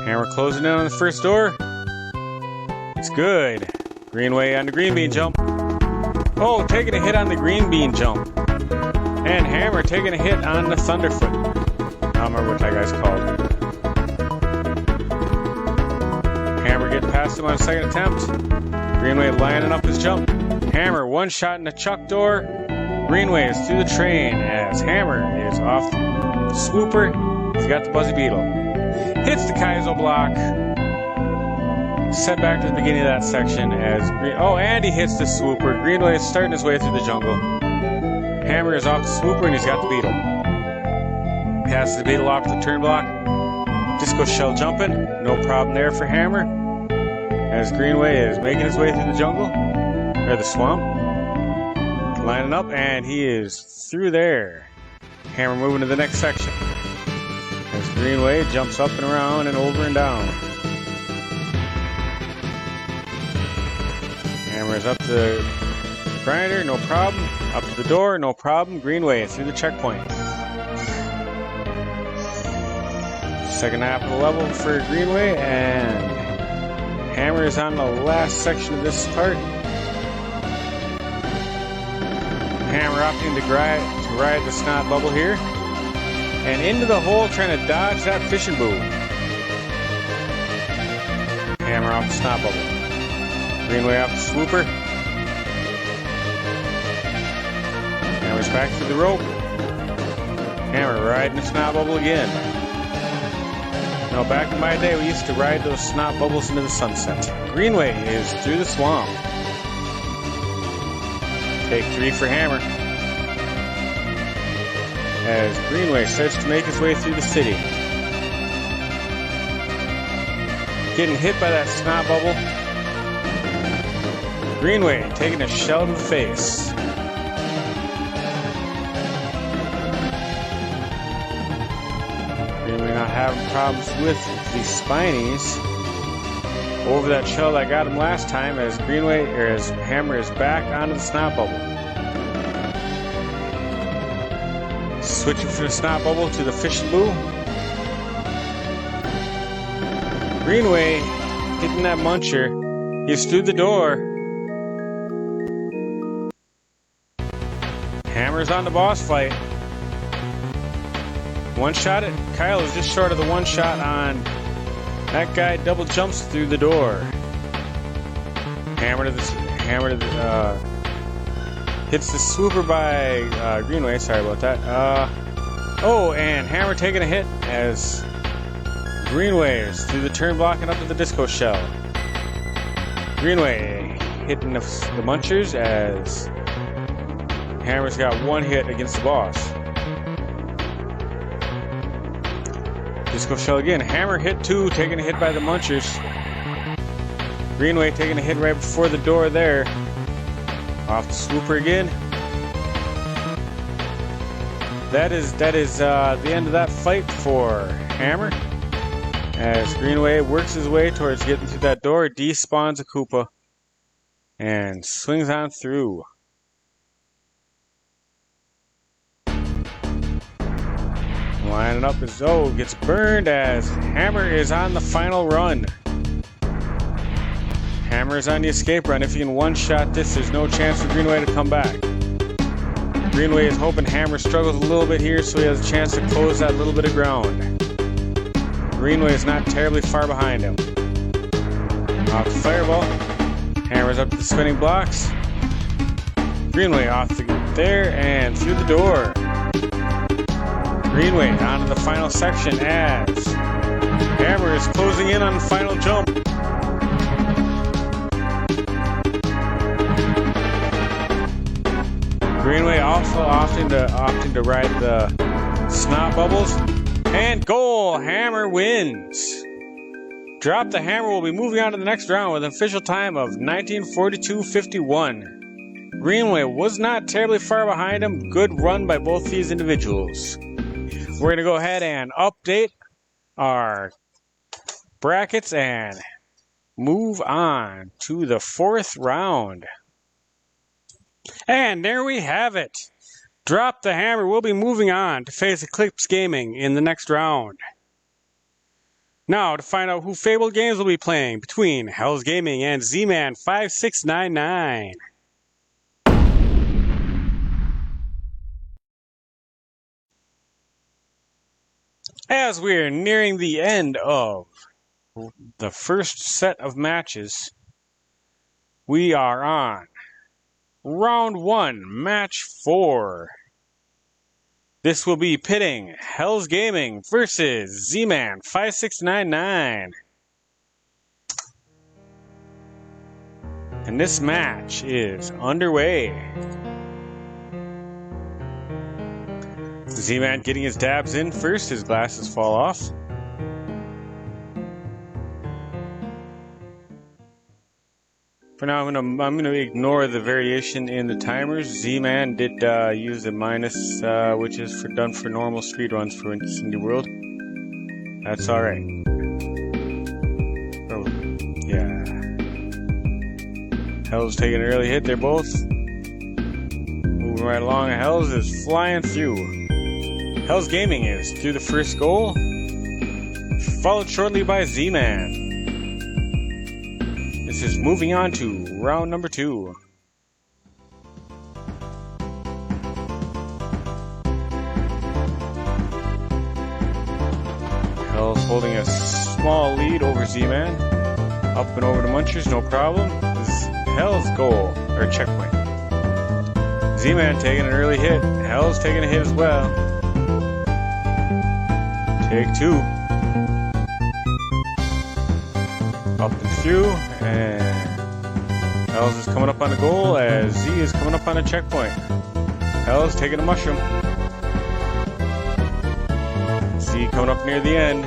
Hammer closing in on the first door. It's good. Greenway on the green bean jump. Oh, taking a hit on the green bean jump. And Hammer taking a hit on the Thunderfoot. I don't remember what that guy's called. Hammer getting past him on a second attempt. Greenway lining up his jump. Hammer one shot in the Chuck door. Greenway is through the train as Hammer is off the swooper. He's got the Buzzy Beetle. Hits the Kaizo block. Set back to the beginning of that section as and he hits the swooper. Greenway is starting his way through the jungle. Hammer is off the swooper and he's got the Beetle. Passes the Beetle off to the turn block. Disco shell jumping. No problem there for Hammer. As Greenway is making his way through the jungle. Or the swamp. Lining up and he is through there. Hammer moving to the next section. As Greenway jumps up and around and over and down. Hammer is up the Grinder, no problem. Up to the door, no problem. Greenway through the checkpoint. Second half of the level for Greenway, and Hammer is on the last section of this part. Hammer opting to ride the snot bubble here. And into the hole trying to dodge that fishing boom. Hammer off the snot bubble. Greenway off the swooper. Hammer's back through the rope. Hammer riding the snot bubble again. You know, back in my day, we used to ride those snot bubbles into the sunset. Greenway is through the swamp. Take 3 for Hammer. As Greenway starts to make his way through the city. Getting hit by that snot bubble. Greenway taking a shell to the face. Greenway not having problems with the spinies over that shell that got him last time, as Hammer is back onto the snot bubble. Switching from the snot bubble to the fishing boom. Greenway hitting that muncher. He's through the door. Hammer's on the boss fight. One shot at Kyle is just short of the one shot on that guy. Double jumps through the door. Hits the swooper by Greenway. Sorry about that. And Hammer taking a hit as Greenway is through the turn block and up to the disco shell. Greenway hitting the munchers as Hammer's got one hit against the boss. Disco shell again. Hammer hit 2, taking a hit by the munchers. Greenway taking a hit right before the door there. Off the swooper again. That is the end of that fight for Hammer. As Greenway works his way towards getting through that door, despawns a Koopa and swings on through. Lining up as gets burned as Hammer is on the final run. Hammer is on the escape run. If he can one-shot this, there's no chance for Greenway to come back. Greenway is hoping Hammer struggles a little bit here so he has a chance to close that little bit of ground. Greenway is not terribly far behind him. Off the fireball. Hammer's up to the spinning blocks. Greenway off there and through the door. Greenway onto the final section as Hammer is closing in on the final jump. Greenway also opting to ride the snot bubbles. And goal! Hammer wins. Drop the Hammer will be moving on to the next round with an official time of 1942.51. Greenway was not terribly far behind him. Good run by both these individuals. We're going to go ahead and update our brackets and move on to the 4th round. And there we have it. Drop the Hammer will be moving on to face Eclipse Gaming in the next round. Now, to find out who Fable Games will be playing between Hell's Gaming and Z-Man 5699. As we're nearing the end of the first set of matches, we are on Round 1, Match 4. This will be pitting Hell's Gaming versus Z-Man 5699. And this match is underway. Z-Man getting his dabs in first, his glasses fall off. For now, I'm gonna ignore the variation in the timers. Z-Man did use a minus, which is done for normal speed runs for Cindy World. That's all right. Oh, yeah. Hell's taking an early hit. They're both Moving right along, Hells is flying through. Hells Gaming is through the first goal, followed shortly by Z-Man. This is moving on to round number 2. Hells holding a small lead over Z-Man. Up and over the Munchers, no problem. This is Hell's goal, or checkpoint. Z-Man taking an early hit. Hell's taking a hit as well. Take 2. Up and through, and Hells is coming up on the goal as Z is coming up on a checkpoint. Hells taking a mushroom. Z coming up near the end.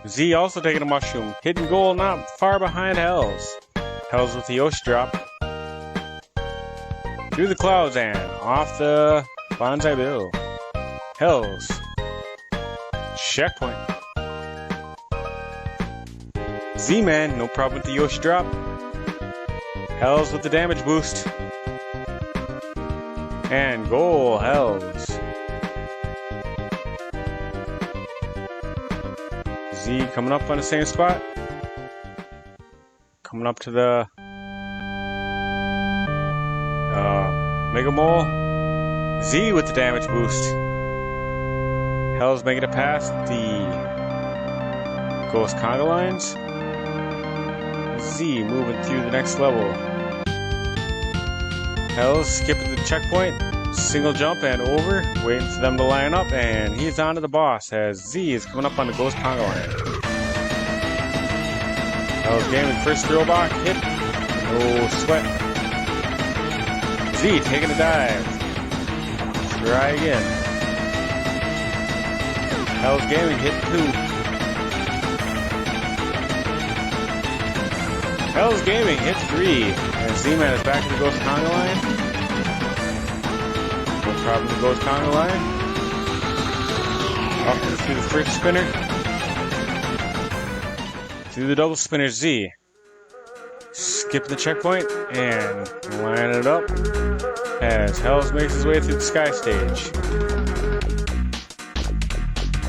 Z also taking a mushroom. Hidden goal not far behind Hells. Hells with the Yoshi drop. Through the clouds and off the Bonsai Bill. Hells. Checkpoint. Z-Man, no problem with the Yoshi drop. Hells with the damage boost. And goal, Hells. Z coming up on the same spot. Coming up to the Mega Mole. Z with the damage boost. Hells making it past the Ghost Conga lines. Z moving through the next level. Hells skipping the checkpoint. Single jump and over. Waiting for them to line up. And he's on to the boss as Z is coming up on the Ghost Conga line. Hells Gaming first throwback hit. No sweat. Z taking a dive. Try again. Hells Gaming hit 2. Hells Gaming hit 3. And Z-Man is back to the Ghost Conga line. No problem with the Ghost Conga line. Up and through the first spinner. Through the double spinner Z. Skip the checkpoint and line it up as Hells makes his way through the sky stage.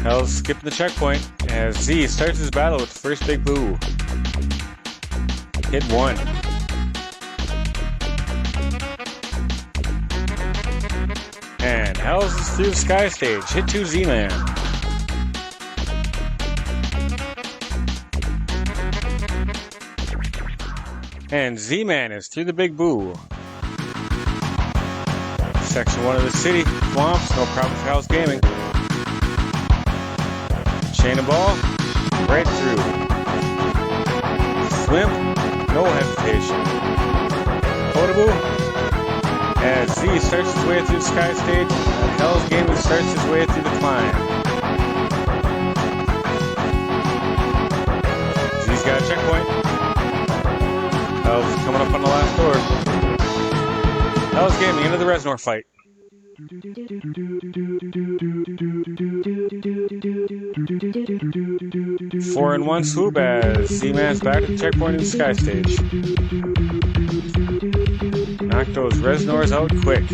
Hells skipping the checkpoint as Z starts his battle with the first big boo. Hit 1. And Hells is through the sky stage. Hit 2 Z-Man. And Z-Man is through the big boo. Section 1 of the city. Swamps, no problem for Hells Gaming. Chain and ball, right through. Swim, no hesitation. Potable, as Z starts his way through the sky stage, and Hells Gaming starts his way through the climb. Z's got a checkpoint. Hells is coming up on the last door. Hells Gaming into the Reznor fight. 4-in-1 swoop as Z-Man's back at the checkpoint in the sky stage. Knock those Reznors out quick.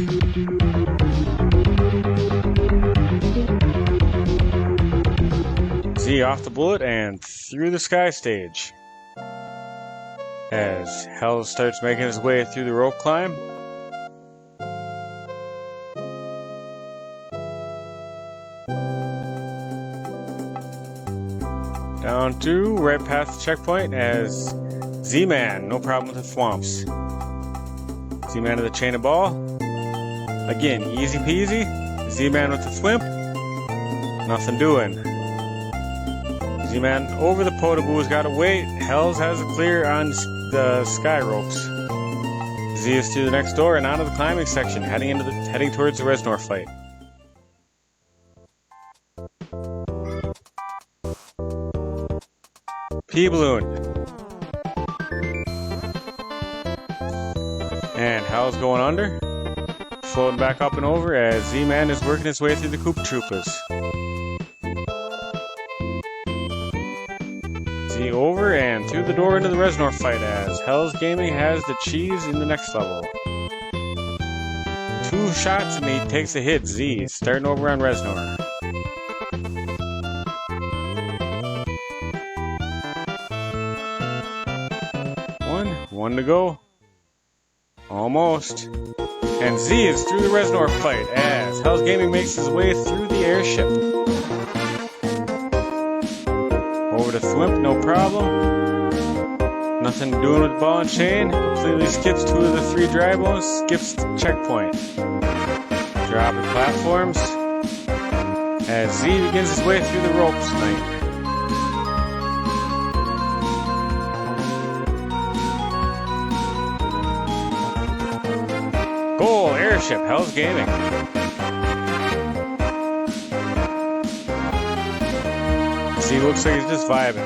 Z off the bullet and through the sky stage. As Hells starts making his way through the rope climb. Down 2, right past the checkpoint as Z-Man, no problem with the swamps. Z-Man to the chain of ball. Again, easy peasy. Z-Man with the thwimp. Nothing doing. Z-Man over the Potaboo's got to wait. Hells has a clear on the sky ropes. Z is through the next door and out of the climbing section, heading towards the Reznor fight. P-Balloon. And Hells going under. Floating back up and over as Z-Man is working his way through the Koopa Troopas. Z over and through the door into the Reznor fight as Hell's Gaming has the cheese in the next level. 2 shots and he takes a hit. Z starting over on Reznor. One to go. Almost. And Z is through the Reznor fight as Hell's Gaming makes his way through the airship. Over to Thwimp, no problem. Nothing doing with ball and chain. Completely skips 2 of the 3 dry bones. Skips the checkpoint. Dropping platforms. As Z begins his way through the ropes tonight. Goal, airship, Hell's Gaming. Z looks like he's just vibing.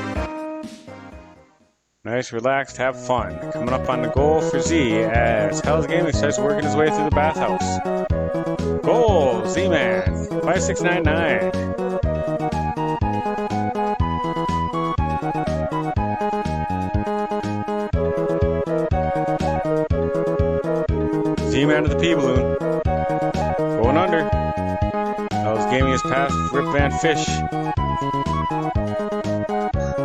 Nice, relaxed, have fun. Coming up on the goal for Z as Hell's Gaming starts working his way through the bathhouse. Goal, Z-Man, 5699. Z-Man to the P-Balloon. Going under. Hell's Gaming is past Rip Van Fish.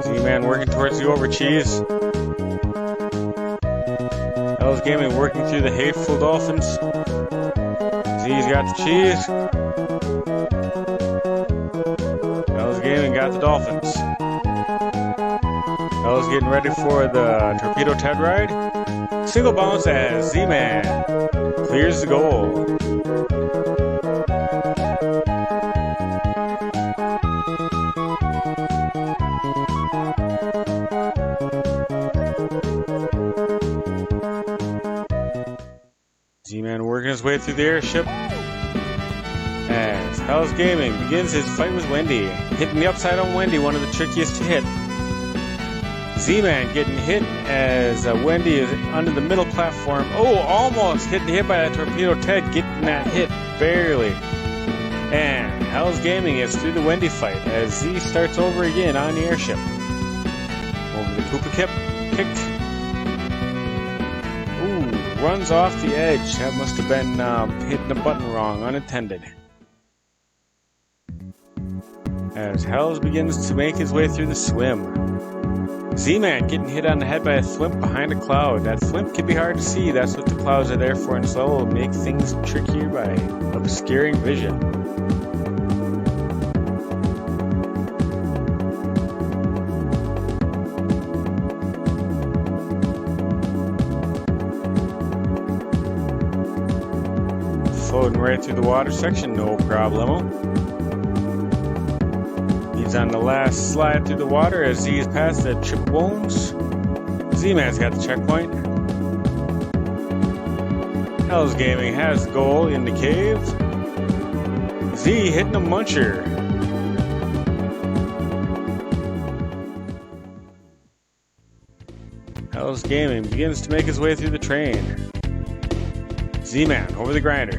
Z-Man working towards the over cheese. Hell's Gaming working through the Hateful Dolphins. Z's got the cheese. Hell's Gaming got the Dolphins. Hell's getting ready for the Torpedo Ted ride. Single bounce as Z-Man clears the goal. Z-Man working his way through the airship as Hell's Gaming begins his fight with Wendy. Hitting the upside on Wendy, one of the trickiest to hit. Z-Man getting hit as Wendy is under the middle platform. Oh, almost getting hit by that Torpedo Ted, getting that hit barely. And Hell's Gaming is through the Wendy fight as Z starts over again on the airship. Over the Koopa kick. Ooh, runs off the edge. That must have been hitting the button wrong, unintended. As Hells begins to make his way through the swim. Z-Man getting hit on the head by a thwimp behind a cloud. That thwimp can be hard to see. That's what the clouds are there for, and so will make things trickier by obscuring vision. Floating right through the water section, no problemo. He's on the last slide through the water as Z is past the triple bones. Z-Man's got the checkpoint. Hell's Gaming has the goal in the cave. Z hitting a muncher. Hell's Gaming begins to make his way through the train. Z-Man over the grinder.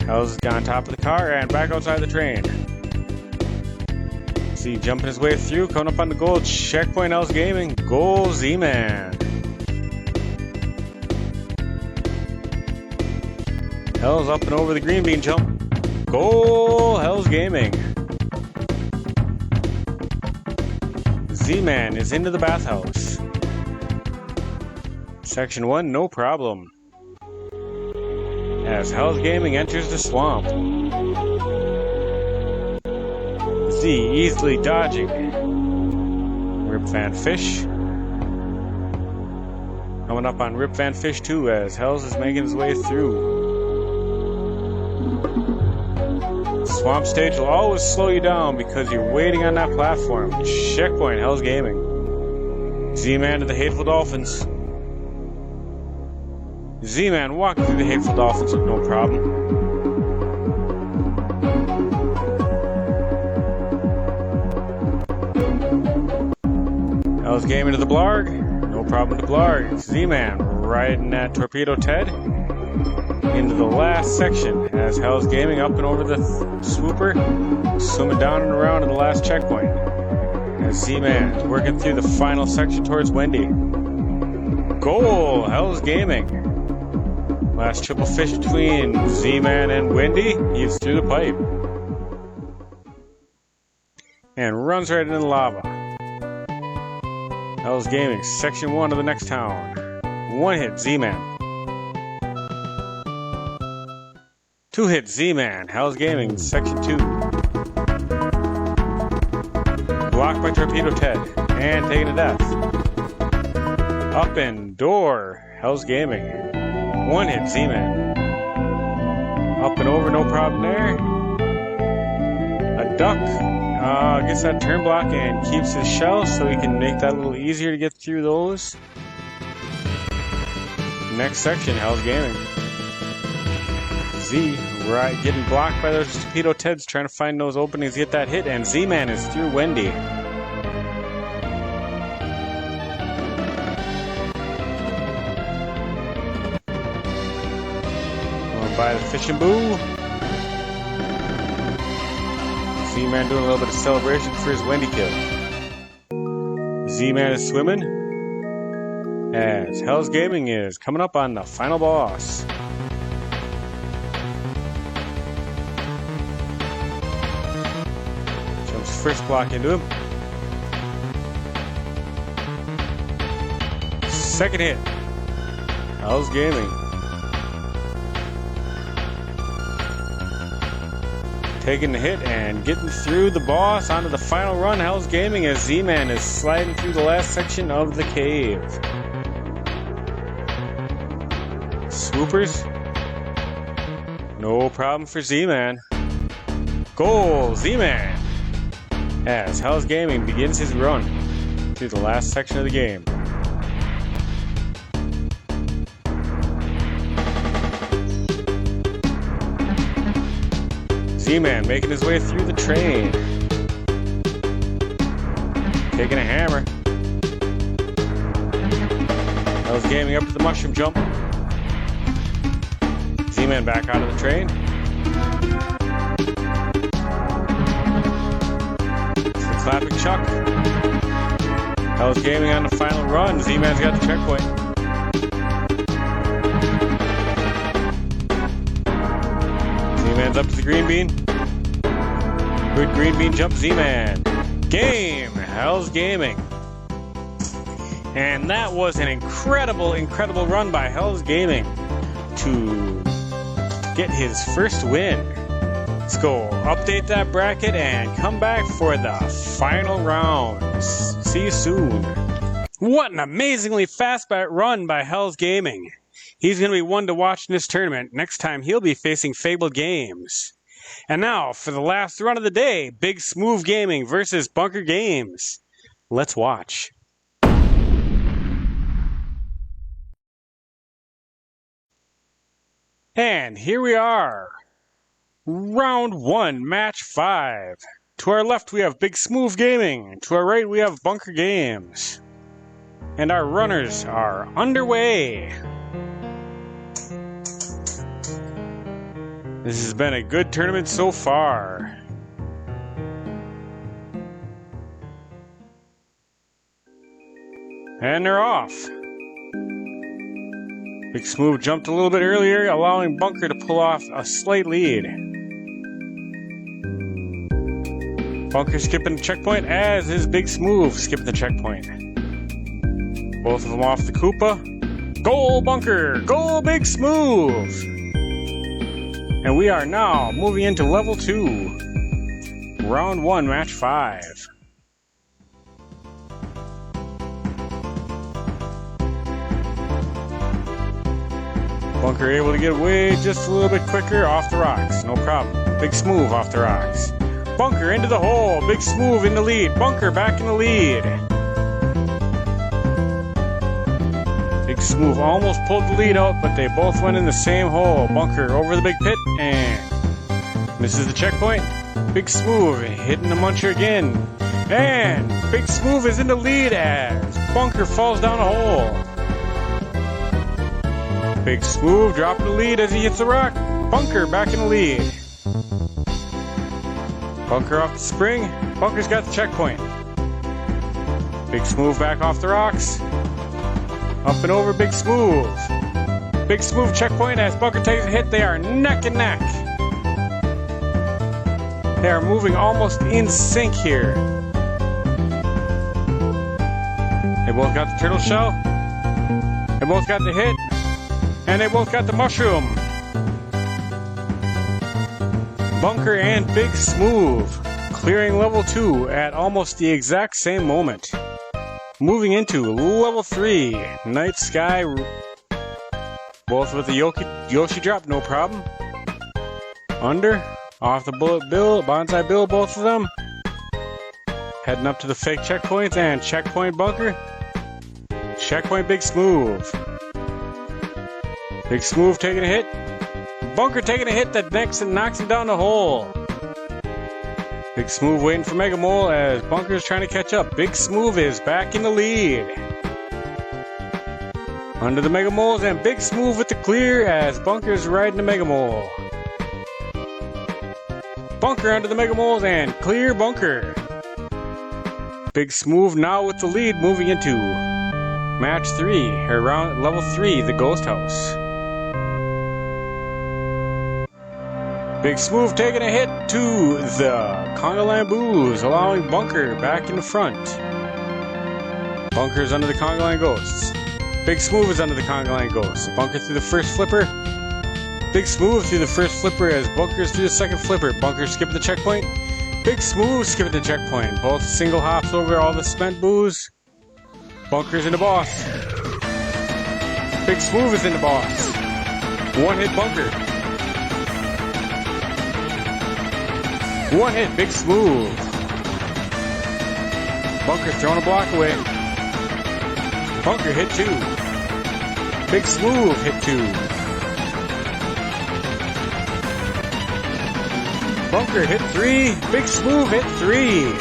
Hell's on top of the car and back outside the train. Z jumping his way through, coming up on the goal. Checkpoint Hell's Gaming. Goal Z-Man. Hell's up and over the green bean jump. Goal Hell's Gaming. Z-Man is into the bathhouse. Section 1, no problem. As Hell's Gaming enters the swamp. Z easily dodging. Rip Van Fish. Coming up on Rip Van Fish 2 as Hells is making his way through. Swamp stage will always slow you down because you're waiting on that platform. Checkpoint Hell's Gaming. Z-Man to the Hateful Dolphins. Z-Man walking through the Hateful Dolphins with no problem. Hell's Gaming to the Blarg. No problem to Blarg. Z-Man riding that Torpedo Ted into the last section as Hell's Gaming up and over the swooper, swimming down and around to the last checkpoint. as Z-Man is working through the final section towards Wendy. Goal! Hell's Gaming. Last triple fish between Z-Man and Wendy. He's through the pipe. And runs right into the lava. Hell's Gaming, section 1 of the next town. One hit, Z-Man. Two hits, Z-Man. Hell's Gaming, section 2. Blocked by Torpedo Ted. And taken to death. Up and door. Hell's Gaming. One hit, Z-Man. Up and over, no problem there. A duck. Gets that turn block and keeps his shell so he can make that a little easier to get through those. Next section, Hell's Gaming. Z, right, getting blocked by those Torpedo Teds, trying to find those openings, get that hit, and Z-Man is through Wendy. Going by the fishing boo. Z-Man doing a little bit of celebration for his Wendy kill. Z-Man is swimming as Hell's Gaming is coming up on the final boss. Jumps first block into him. Second hit. Hell's Gaming. Taking the hit and getting through the boss onto the final run. Hell's Gaming as Z-Man is sliding through the last section of the cave. Swoopers. No problem for Z-Man. Goal, Z-Man. As Hell's Gaming begins his run through the last section of the game. Z-Man making his way through the train. Taking a hammer. Hell's Gaming up to the mushroom jump. Z-Man back out of the train. It's the clapping chuck. Hell's Gaming on the final run. Z-Man's got the checkpoint. Z-Man's up to the green bean. Good green bean jump, Z-Man. Game! Hell's Gaming. And that was an incredible, incredible run by Hell's Gaming to get his first win. Let's go update that bracket and come back for the final rounds. See you soon. What an amazingly fast run by Hell's Gaming. He's going to be one to watch in this tournament. Next time he'll be facing Fabled Games. And now for the last run of the day, Big Smooth Gaming versus Bunker Games. Let's watch. And here we are. Round 1, match 5. To our left we have Big Smooth Gaming. To our right we have Bunker Games. And our runners are underway. This has been a good tournament so far. And they're off. Big Smooth jumped a little bit earlier, allowing Bunker to pull off a slight lead. Bunker skipping the checkpoint, as is Big Smooth skipping the checkpoint. Both of them off the Koopa. Goal, Bunker! Goal, Big Smooth! And we are now moving into level 2. Round 1, match 5. Bunker able to get away just a little bit quicker off the rocks. No problem. Big Smooth off the rocks. Bunker into the hole. Big Smooth in the lead. Bunker back in the lead. Big Smooth almost pulled the lead out, but they both went in the same hole. Bunker over the big pit and misses the checkpoint. Big Smooth hitting the muncher again. And Big Smooth is in the lead as Bunker falls down a hole. Big Smooth dropping the lead as he hits the rock. Bunker back in the lead. Bunker off the spring. Bunker's got the checkpoint. Big Smooth back off the rocks. Up and over Big Smooth. Big Smooth checkpoint as Bunker takes a hit. They are neck and neck. They are moving almost in sync here. They both got the turtle shell. They both got the hit. And they both got the mushroom. Bunker and Big Smooth clearing level 2 at almost the exact same moment. Moving into level 3, Night Sky, both with the Yoshi drop, no problem. Under, off the Bullet Bill, Bonsai Bill, both of them. Heading up to the fake checkpoints and checkpoint Bunker. Checkpoint Big Smooth. Big Smooth taking a hit. Bunker taking a hit that knocks him down the hole. Big Smooth waiting for Mega Mole as Bunker is trying to catch up. Big Smooth is back in the lead. Under the Mega Moles and Big Smooth with the clear as Bunker is riding the Mega Mole. Bunker under the Mega Moles and clear Bunker. Big Smooth now with the lead moving into match 3, or round level 3, the Ghost House. Big Smooth taking a hit to the Conga Line Boos, allowing Bunker back in the front. Bunker's under the Conga Line Ghosts. Big Smooth is under the Conga Line Ghosts. Bunker through the first flipper. Big Smooth through the first flipper as Bunker's through the second flipper. Bunker skipping the checkpoint. Big Smooth skipping the checkpoint. Both single hops over all the spent boos. Bunker's in the boss. Big Smooth is in the boss. One hit Bunker. One hit Big Smooth. Bunker throwing a block away. Bunker hit 2. Big Smooth hit 2. Bunker hit 3. Big Smooth hit 3.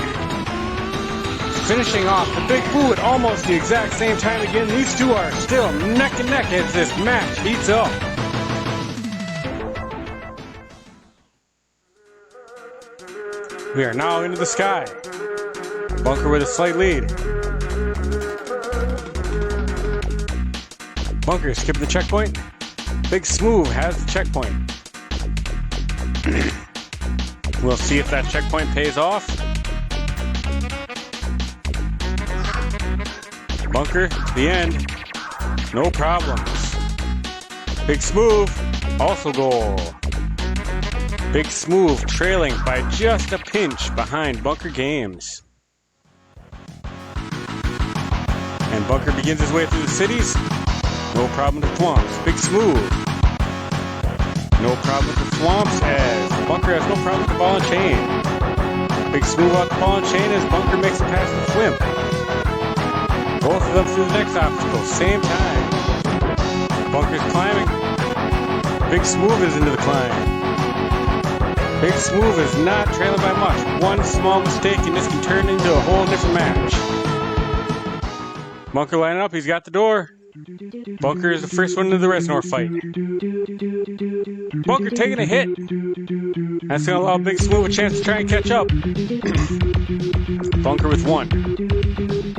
Finishing off the Big Boo at almost the exact same time again. These two are still neck and neck as this match heats up. We are now into the sky. Bunker with a slight lead. Bunker skipping the checkpoint. Big Smooth has the checkpoint. We'll see if that checkpoint pays off. Bunker to the end. No problems. Big Smooth also goal. Big Smooth trailing by just a pinch behind Bunker Games. And Bunker begins his way through the cities. No problem to Thwomps. Big Smooth. No problem to Thwomps as Bunker has no problem with the ball and chain. Big Smooth off the ball and chain as Bunker makes a pass to Flimp. Both of them through the next obstacle, same time. Bunker's climbing. Big Smooth is into the climb. Big Smooth is not trailing by much. One small mistake and this can turn into a whole different match. Bunker lining up, he's got the door. Bunker is the first one into the Reznor fight. Bunker taking a hit. That's going to allow Big Smooth a chance to try and catch up. Bunker with 1,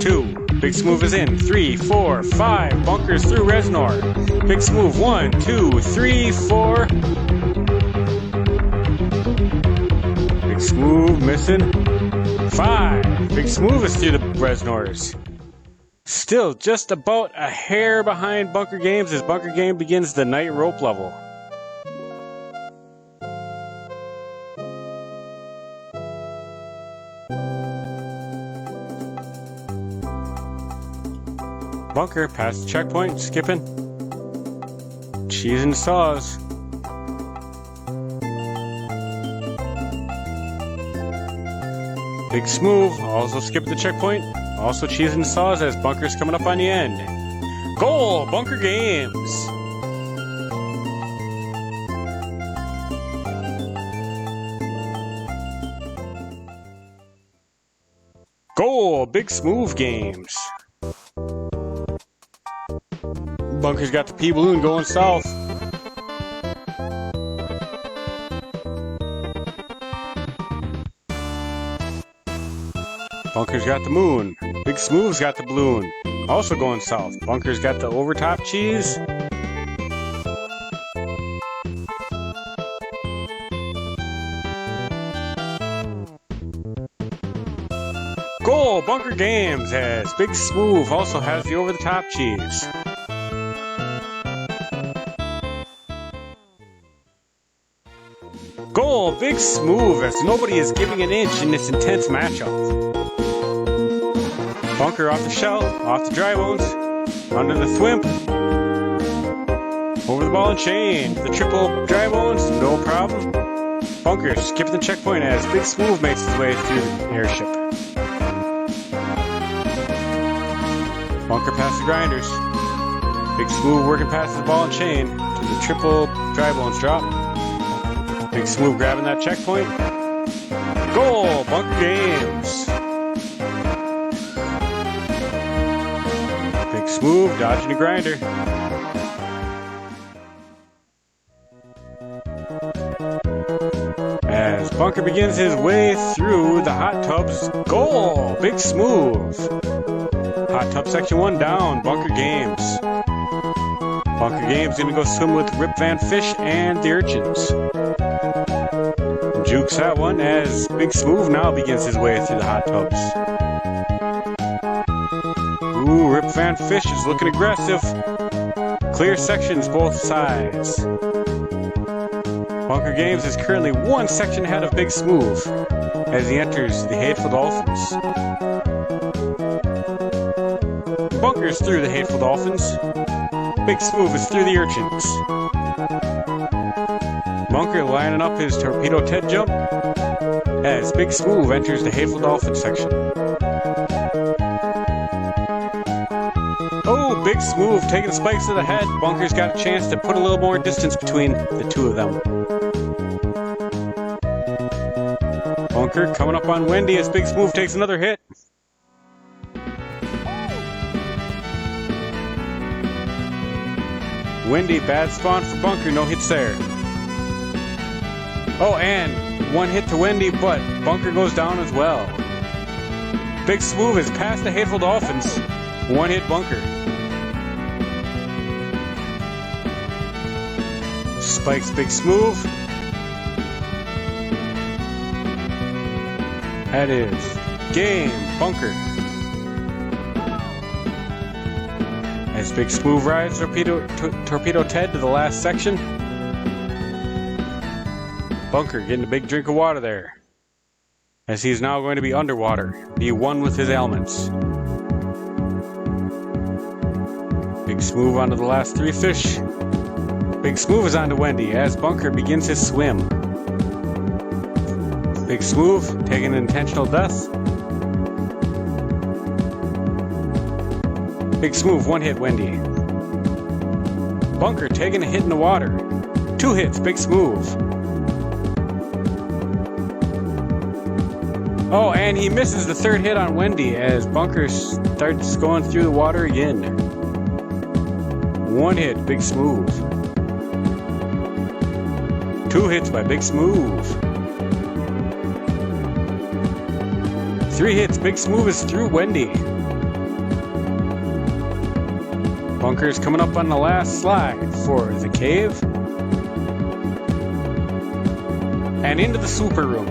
2. Big Smooth is in. 3, 4, 5. Bunker's through Reznor. Big Smooth 1, 2, 3, 4. Big Smooth missing. 5. Big Smooth is through the Reznors. Still just about a hair behind Bunker Games as Bunker Game begins the night rope level. Bunker past the checkpoint, skipping. Cheese and saws. Big Smooth also skipped the checkpoint. Also cheese and saws as Bunker's coming up on the end. Goal! Bunker Games! Goal! Big Smooth Games! Bunker's got the P-Balloon going south. Bunker's got the moon. Big Smooth's got the balloon. Also going south. Bunker's got the overtop cheese. Goal! Bunker Games has Big Smooth also has the over-the-top cheese. Goal! Big Smooth as nobody is giving an inch in this intense matchup. Bunker off the shell, off the dry bones, under the thwimp, over the ball and chain, the triple dry bones, no problem. Bunker skipping the checkpoint as Big Smooth makes his way through the airship. Bunker past the grinders. Big Smooth working past the ball and chain to the triple dry bones drop. Big Smooth grabbing that checkpoint. Goal! Bunker Games. Big Smooth dodging the grinder. As Bunker begins his way through the hot tubs. Goal! Big Smooth. Hot tub section 1 down. Bunker Games. Bunker Games gonna go swim with Rip Van Fish and the urchins. Jukes that one as Big Smooth now begins his way through the hot tubs. Ooh, Rip Van Fish is looking aggressive. Clear sections both sides. Bunker Games is currently one section ahead of Big Smooth as he enters the Hateful Dolphins. Bunker's through the Hateful Dolphins. Big Smooth is through the urchins. Bunker lining up his Torpedo Ted jump as Big Smooth enters the Hateful Dolphin section. Oh, Big Smooth taking spikes to the head. Bunker's got a chance to put a little more distance between the two of them. Bunker coming up on Wendy as Big Smooth takes another hit. Wendy, bad spawn for Bunker, no hits there. Oh, and one hit to Wendy, but Bunker goes down as well. Big Smooth is past the Hateful Dolphins. One hit Bunker. Spikes Big Smooth. That is game. Bunker. As Big Smooth rides Torpedo Ted to the last section. Bunker getting a big drink of water there. As he's now going to be underwater. Be one with his elements. Big Smooth onto the last three fish. Big Smooth is onto Wendy as Bunker begins his swim. Big Smooth taking an intentional death. Big Smooth, one hit Wendy. Bunker taking a hit in the water. Two hits, Big Smooth. Oh, and he misses the third hit on Wendy as Bunker starts going through the water again. One hit, Big Smooth. Two hits by Big Smooth. Three hits, Big Smooth is through Wendy. Bunker's coming up on the last slide for the cave. And into the super room.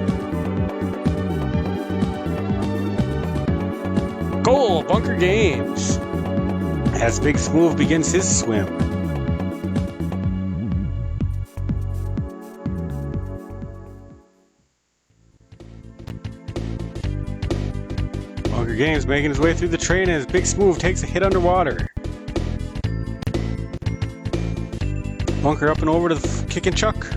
Goal, Bunker Games. As Big Smooth begins his swim. Bunker Games making his way through the train as Big Smooth takes a hit underwater. Bunker up and over to the kick and chuck.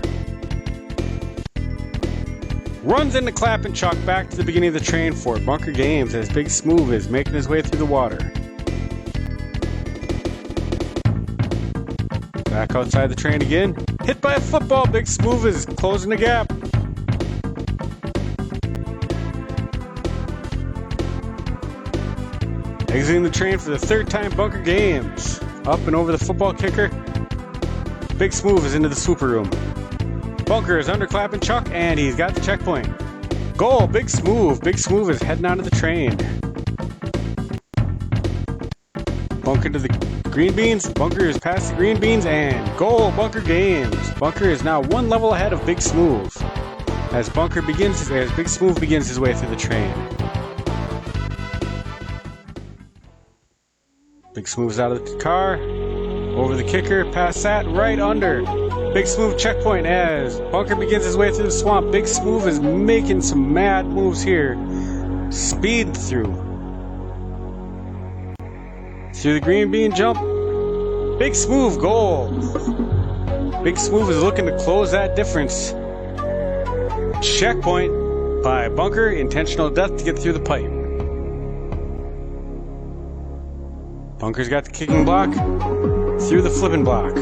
Runs into clap and chuck back to the beginning of the train for Bunker Games as Big Smooth is making his way through the water. Back outside the train again. Hit by a football, Big Smooth is closing the gap. Exiting the train for the third time, Bunker Games. Up and over the football kicker. Big Smooth is into the super room. Bunker is under clap and chuck, and he's got the checkpoint. Goal, Big Smooth. Big Smooth is heading onto the train. Bunker to the green beans. Bunker is past the green beans and goal, Bunker Games. Bunker is now one level ahead of Big Smooth as Big Smooth begins his way through the train. Big Smooth's out of the car, over the kicker, past that, right under. Big Smooth checkpoint as Bunker begins his way through the swamp. Big Smooth is making some mad moves here. Speed through. Through the green bean jump. Big Smooth goal. Big Smooth is looking to close that difference. Checkpoint by Bunker. Intentional death to get through the pipe. Bunker's got the kicking block through the flipping block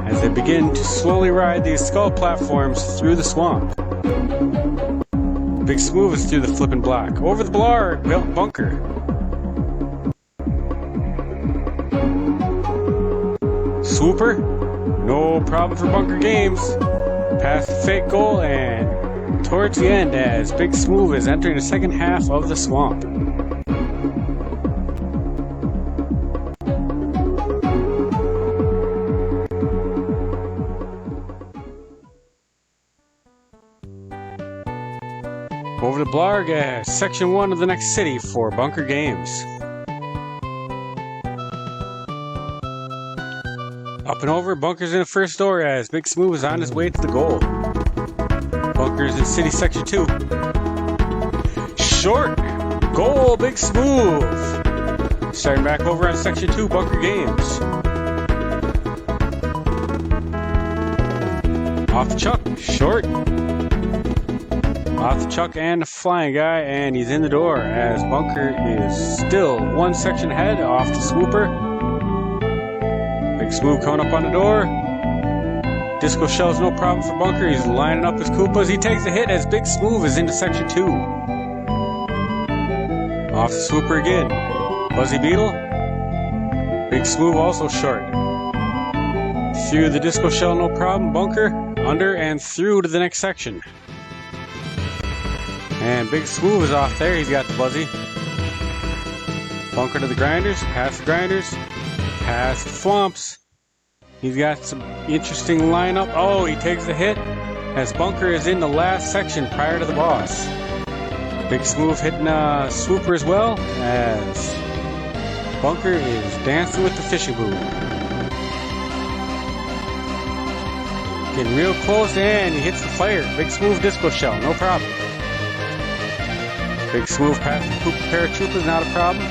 as they begin to slowly ride these skull platforms through the swamp. Big Smooth is through the flipping block. Over the blarg, Bunker. Swooper, no problem for Bunker Games. Past the fake goal and towards the end as Big Smooth is entering the second half of the swamp. Over the blarg as section 1 of the next city for Bunker Games. Up and over, Bunker's in the first door as Big Smooth is on his way to the goal. Bunker's in city section 2. Short! Goal, Big Smooth! Starting back over on section 2, Bunker Games. Off the chuck, short. Off the chuck and the flying guy, and he's in the door as Bunker is still one section ahead off the swooper. Big Smooth coming up on the door. Disco Shell's no problem for Bunker. He's lining up his Koopas. He takes a hit as Big Smooth is into section 2. Off the swooper again. Buzzy Beetle. Big Smooth also short. Through the Disco Shell, no problem. Bunker under and through to the next section. And Big Smooth is off there. He's got the Buzzy. Bunker to the grinders. Past the grinders. Past the Flumps. He's got some interesting lineup. Oh, he takes the hit as Bunker is in the last section prior to the boss. Big Smooth hitting a swooper as well as Bunker is dancing with the fishing boom. Getting real close and he hits the fire. Big Smooth Disco Shell, no problem. Big Smooth past the Koopa Paratroopas, not a problem.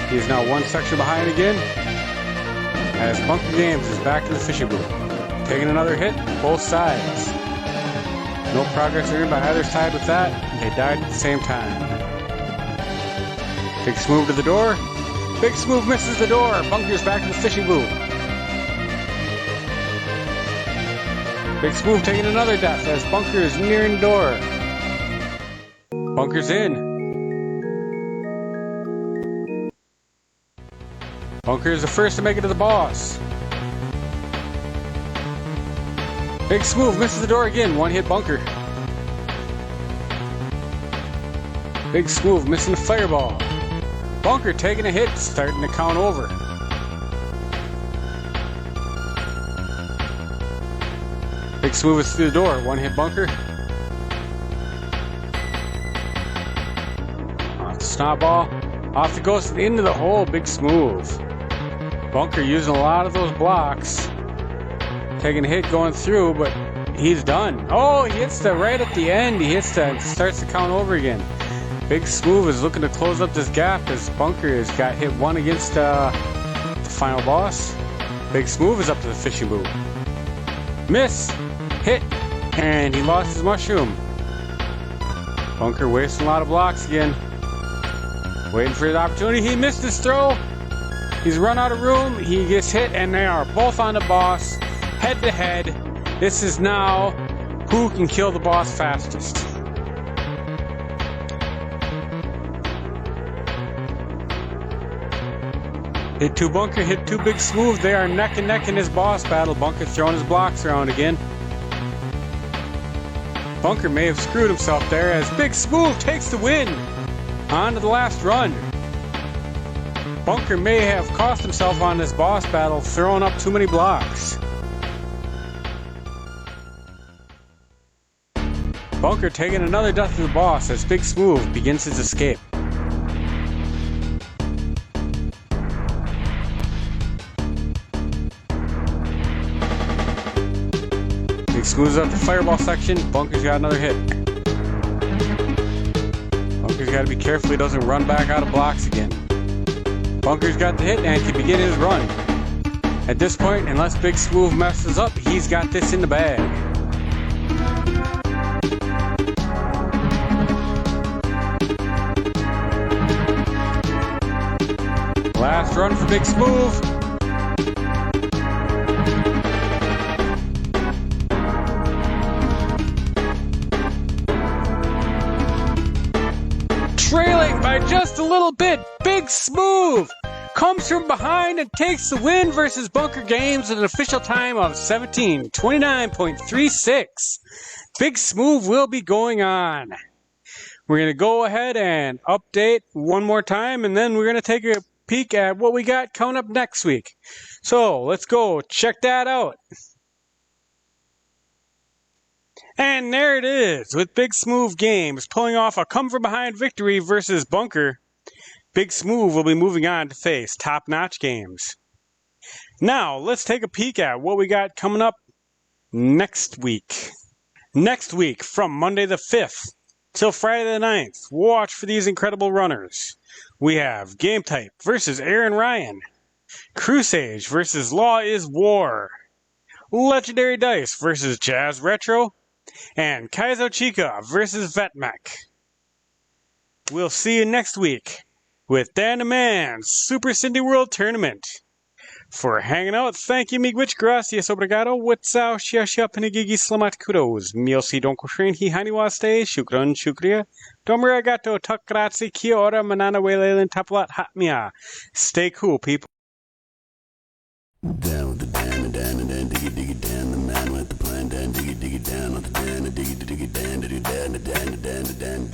He is now one section behind again as Bunker Games is back to the fishing boom. Taking another hit, both sides. No progress earned by either side with that. They died at the same time. Big Smooth to the door. Big Smooth misses the door. Bunker's back to the fishing boom. Big Smooth taking another death as Bunker is nearing the door. Bunker's in. Bunker is the first to make it to the boss. Big Smooth misses the door again. One hit Bunker. Big Smooth missing the fireball. Bunker taking a hit, starting to count over. Big Smooth is through the door. One hit Bunker. Off the snowball. Off the ghost into the hole. Big Smooth. Bunker using a lot of those blocks. Taking a hit going through, but he's done. Oh, he hits the right at the end. He hits the starts to count over again. Big Smooth is looking to close up this gap as Bunker has got hit one against the final boss. Big Smooth is up to the fishing boom. Miss, hit, and he lost his mushroom. Bunker wasting a lot of blocks again. Waiting for his opportunity. He missed his throw. He's run out of room. He gets hit, and they are both on the boss, head to head. This is now who can kill the boss fastest. Hit two Bunker, hit two Big Smooth. They are neck and neck in this boss battle. Bunker throwing his blocks around again. Bunker may have screwed himself there as Big Smooth takes the win. On to the last run. Bunker may have cost himself on this boss battle, throwing up too many blocks. Bunker taking another death to the boss as Big Smooth begins his escape. Big Smooth's at the fireball section. Bunker's got another hit. Bunker's got to be careful he doesn't run back out of blocks again. Bunker's got the hit and can begin his run. At this point, unless Big Smooth messes up, he's got this in the bag. Last run for Big Smooth. Trailing by just a little bit, Big Smooth comes from behind and takes the win versus Bunker Games at an official time of 17:29.36. Big Smooth will be going on. We're going to go ahead and update one more time, and then we're going to take a peek at what we got coming up next week. So let's go check that out. And there it is, with Big Smooth Games pulling off a come-from-behind victory versus Bunker. Big Smooth will be moving on to face Top Notch Games. Now, let's take a peek at what we got coming up next week. Next week, from Monday the 5th till Friday the 9th, watch for these incredible runners. We have Game Type versus Aaron Ryan, Crusage versus Law is War, Legendary Dice versus Jazz Retro, and Kaizo Chica versus Vetmech. We'll see you next week with Dan the Man's Super Cindy World Tournament. For hanging out, thank you, miigwich, gracias, obrigado, witsao, shia, panigigi, slamat, kudos, miosi, donko, shrin, hi, haniwaste, shukran, shukriya, domarigato, tak, grazie, kia ora, manana, welelen, tapalat, hatmia. Stay cool, people. Down with the Dan, diggy Dan, the man with the plan, Dan, diggy down with the Dan, diggy Dan, diggy Dan,